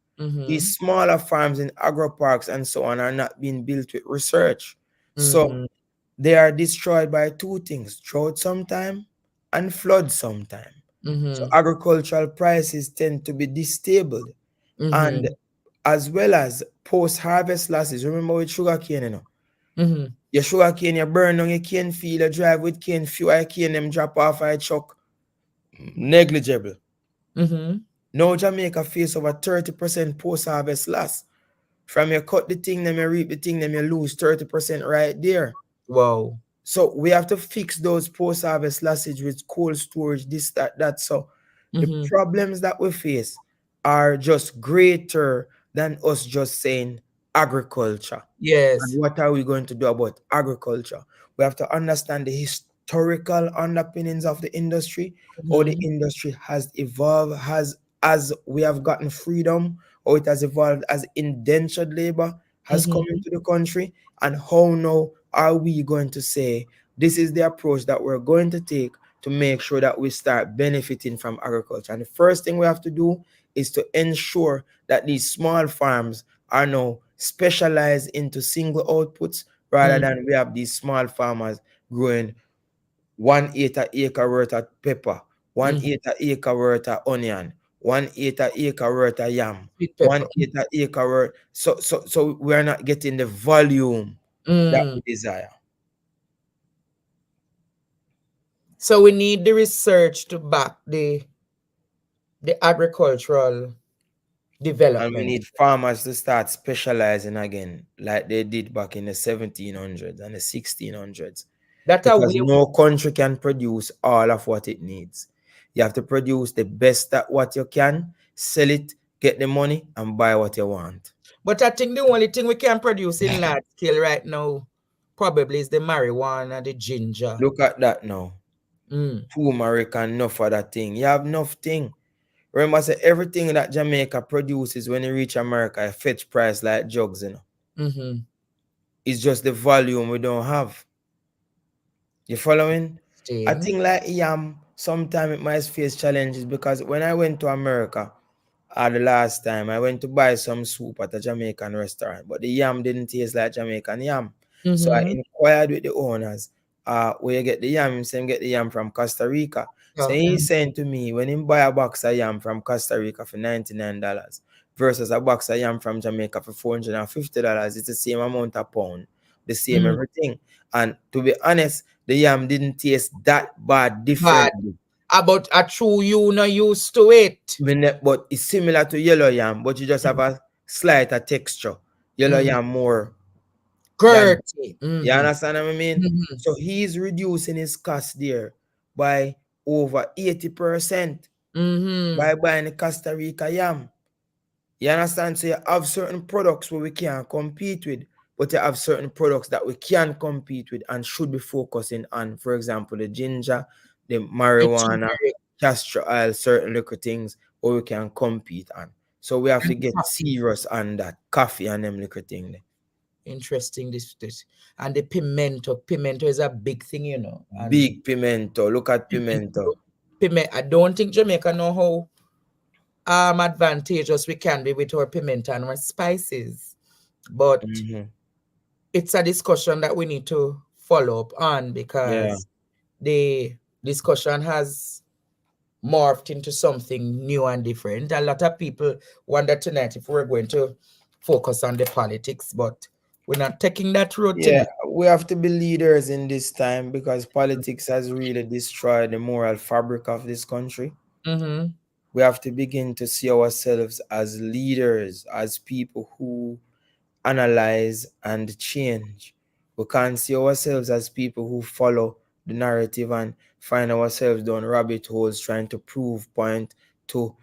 these smaller farms in agro parks and so on are not being built with research. So they are destroyed by two things: drought sometime and flood sometime. So agricultural prices tend to be destabilized. And as well as post-harvest losses. Remember with sugarcane, your sugarcane, you burn on your cane field, you drive with cane, few cane them drop off a truck. Negligible. Now Jamaica face over 30% post-harvest loss. From you cut the thing, then you reap the thing, then you lose 30% right there. Wow. So we have to fix those post-harvest losses with cold storage, this, that. So the problems that we face are just greater than us just saying agriculture. Yes. And what are we going to do about agriculture? We have to understand the historical underpinnings of the industry, how the industry has evolved, as we have gotten freedom, or it has evolved as indentured labor has come into the country, And how now are we going to say this is the approach that we're going to take to make sure that we start benefiting from agriculture? And the first thing we have to do is to ensure that these small farms are now specialized into single outputs rather than we have these small farmers growing 1 acre worth of pepper, 1 acre worth of onion, 1 acre worth of yam, Sweet one pepper. acre worth. So we're not getting the volume that we desire. So we need the research to back the agricultural development. And we need farmers to start specializing again, like they did back in the 1700s and the 1600s. Because no country can produce all of what it needs. You have to produce the best at what you can, sell it, get the money, and buy what you want. But I think the only thing we can produce in large scale right now probably is the marijuana, the ginger. Look at that now. Turmeric and enough of that thing. You have enough thing. Remember, I say everything that Jamaica produces when you reach America, a fetch price like jugs, you know. It's just the volume we don't have. You following? I think like yam, sometimes it might face challenges because when I went to America the last time, I went to buy some soup at a Jamaican restaurant, but the yam didn't taste like Jamaican yam. So I inquired with the owners, where you get the yam? He said, get the yam from Costa Rica. So he's saying to me, when he buy a box of yam from Costa Rica for $99 versus a box of yam from Jamaica for $450, it's the same amount of pound, the same everything. And to be honest, the yam didn't taste that bad differently. About a true you not used to it. But it's similar to yellow yam, but you just have a slighter texture. Yellow yam more girthy. You understand what I mean? So he's reducing his cost there by over 80% by buying the Costa Rica yam. You understand? So you have certain products where we can't compete with, but you have certain products that we can compete with and should be focusing on. For example, the ginger, the marijuana, castor oil, certain little things where we can compete on. So we have to get serious on that. Coffee and them little things. Interesting this. And the pimento. Pimento is a big thing, you know. And big pimento. Look at pimento. I don't think Jamaica know how advantageous we can be with our pimento and our spices. But it's a discussion that we need to follow up on because the discussion has morphed into something new and different. A lot of people wonder tonight if we're going to focus on the politics, but we're not taking that road tonight. We have to be leaders in this time because politics has really destroyed the moral fabric of this country. We have to begin to see ourselves as leaders, as people who analyze and change. We can't see ourselves as people who follow the narrative and find ourselves down rabbit holes trying to prove point to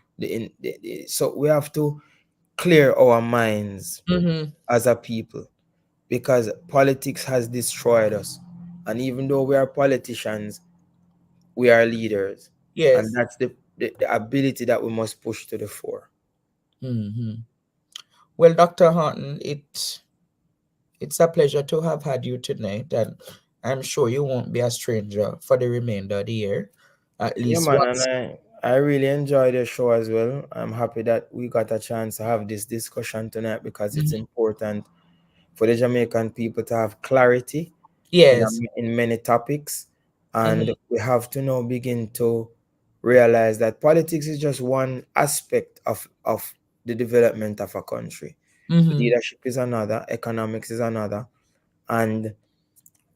so we have to clear our minds as a people because politics has destroyed us. And even though we are politicians, we are leaders. Yes. And that's the ability that we must push to the fore. Well, Dr. Haughton, it's a pleasure to have had you tonight, and I'm sure you won't be a stranger for the remainder of the year. At least and I really enjoyed the show as well. I'm happy that we got a chance to have this discussion tonight because it's important for the Jamaican people to have clarity in many topics. And we have to now begin to realize that politics is just one aspect of the development of a country. Leadership is another, economics is another, and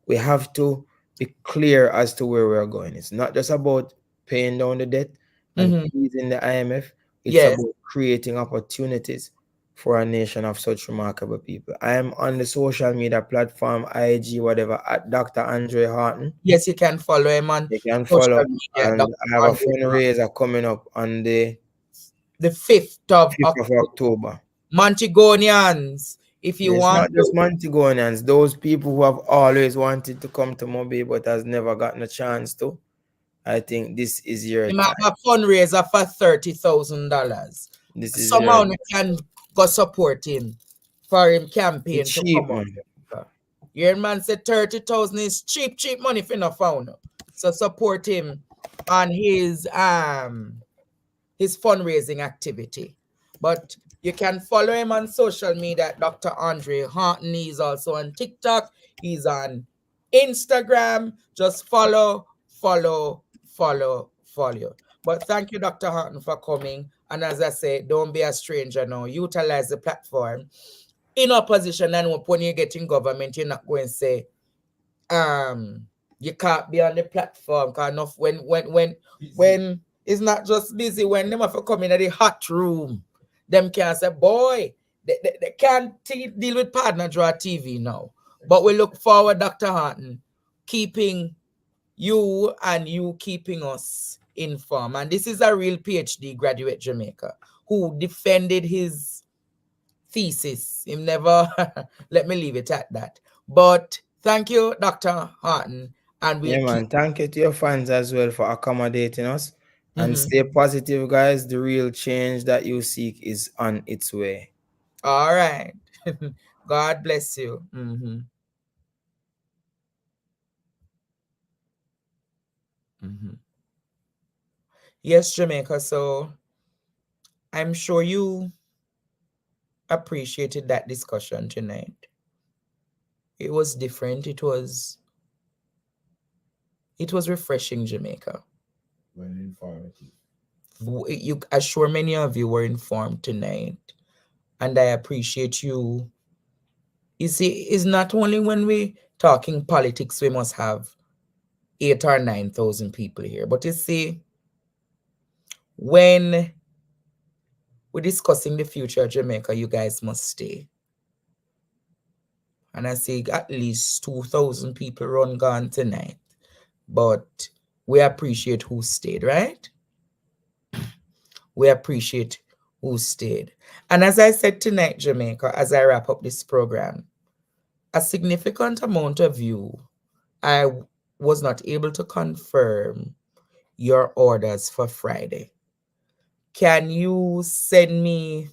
we have to be clear as to where we're going. It's not just about paying down the debt and pleasing the IMF. It's about creating opportunities for a nation of such remarkable people. I am on the social media platform, IG, whatever, at Dr. Andre Haughton. Yes, you can follow him on You can follow. And I have a fundraiser coming up on the 5th of October. Montegonians, if you want. It's not just Montegonians, those people who have always wanted to come to Mobile but has never gotten a chance to. I think this is your time. Have a fundraiser for $30,000. Somehow we can go support him for him campaign it's to cheap, come man. Your man said 30,000 is cheap money for no found. So support him on his fundraising activity. But you can follow him on social media at Dr. Andre Haughton. He's also on TikTok. He's on Instagram. Just follow. But thank you, Dr. Haughton, for coming. And as I say, don't be a stranger now. Utilize the platform. In opposition, and when you get in government, you're not going to say, you can't be on the platform. Because when it's not just busy, when them have to come in the hot room, them can say, boy, they can't deal with partner draw TV now. But we look forward, Dr. Haughton, keeping you and you keeping us informed. And this is a real PhD graduate Jamaica who defended his thesis. Him never, let me leave it at that. But thank you, Dr. Haughton. And man, thank you to your fans as well for accommodating us. And stay positive, guys. The real change that you seek is on its way. All right. God bless you. Yes, Jamaica. So I'm sure you appreciated that discussion tonight. It was different. It was refreshing, Jamaica. Well informative. I'm sure many of you were informed tonight, and I appreciate you. You see, it's not only when we talking politics we must have 8,000 or 9,000 people here, but you see, when we're discussing the future of Jamaica, you guys must stay. And I see at least 2,000 people run gone tonight, but we appreciate who stayed, right? We appreciate who stayed. And as I said tonight, Jamaica, as I wrap up this program, a significant amount of you, I was not able to confirm your orders for Friday. Can you send me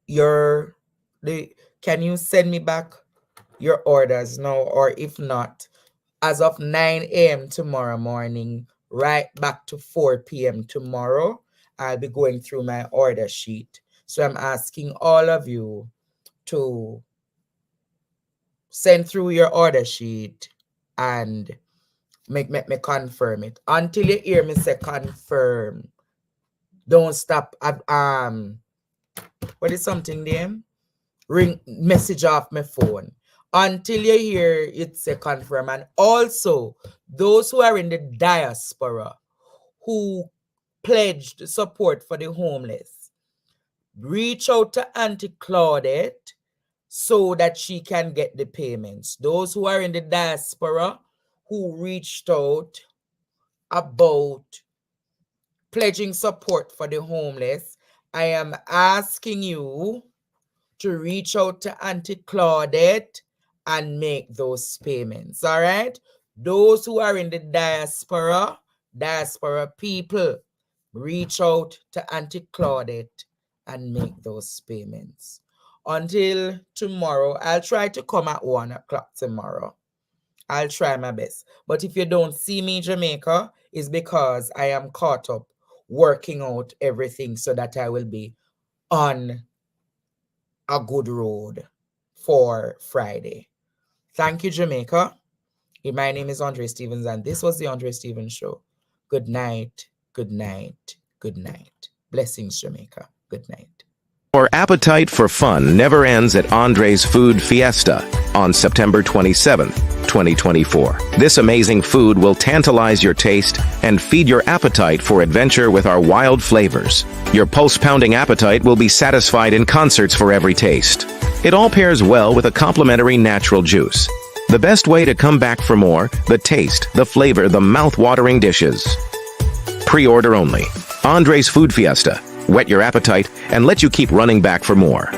can you send me back your orders now? Or if not, as of 9 a.m. tomorrow morning, right back to 4 p.m. tomorrow, I'll be going through my order sheet. So I'm asking all of you to send through your order sheet and make me confirm it. Until you hear me say confirm, don't stop at what is something there? Ring message off my phone. Until you hear it say confirm. And also, those who are in the diaspora who pledged support for the homeless, reach out to Auntie Claudette so that she can get the payments. Those who are in the diaspora who reached out about pledging support for the homeless, I am asking you to reach out to Auntie Claudette and make those payments, all right? Those who are in the diaspora people, reach out to Auntie Claudette and make those payments. Until tomorrow, I'll try to come at 1 o'clock tomorrow. I'll try my best. But if you don't see me, Jamaica, it's because I am caught up working out everything so that I will be on a good road for Friday. Thank you, Jamaica. My name is Andre Stevens, and this was the Andre Stevens Show. Good night, good night, good night. Blessings, Jamaica. Good night. Your appetite for fun never ends at Andre's Food Fiesta on September 27th, 2024. This amazing food will tantalize your taste and feed your appetite for adventure with our wild flavors. Your pulse-pounding appetite will be satisfied in concerts for every taste. It all pairs well with a complimentary natural juice. The best way to come back for more, the taste, the flavor, the mouth-watering dishes. Pre-order only. Andre's Food Fiesta. Whet your appetite and let you keep running back for more.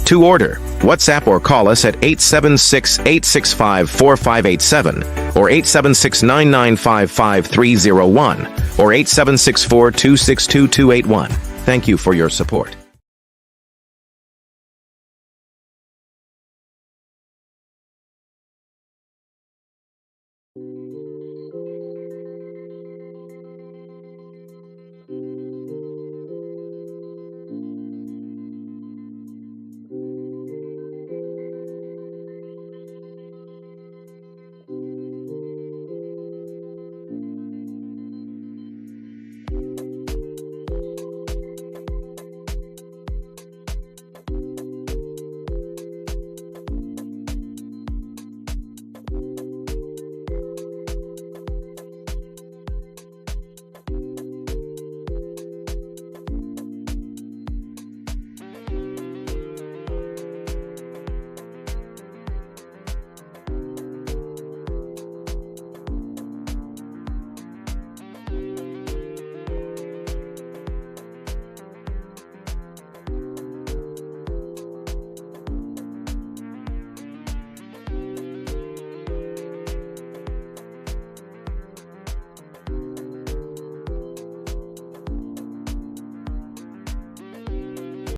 To order, WhatsApp or call us at 876-865-4587 or 876-995-5301 or 876-426-2281. Thank you for your support.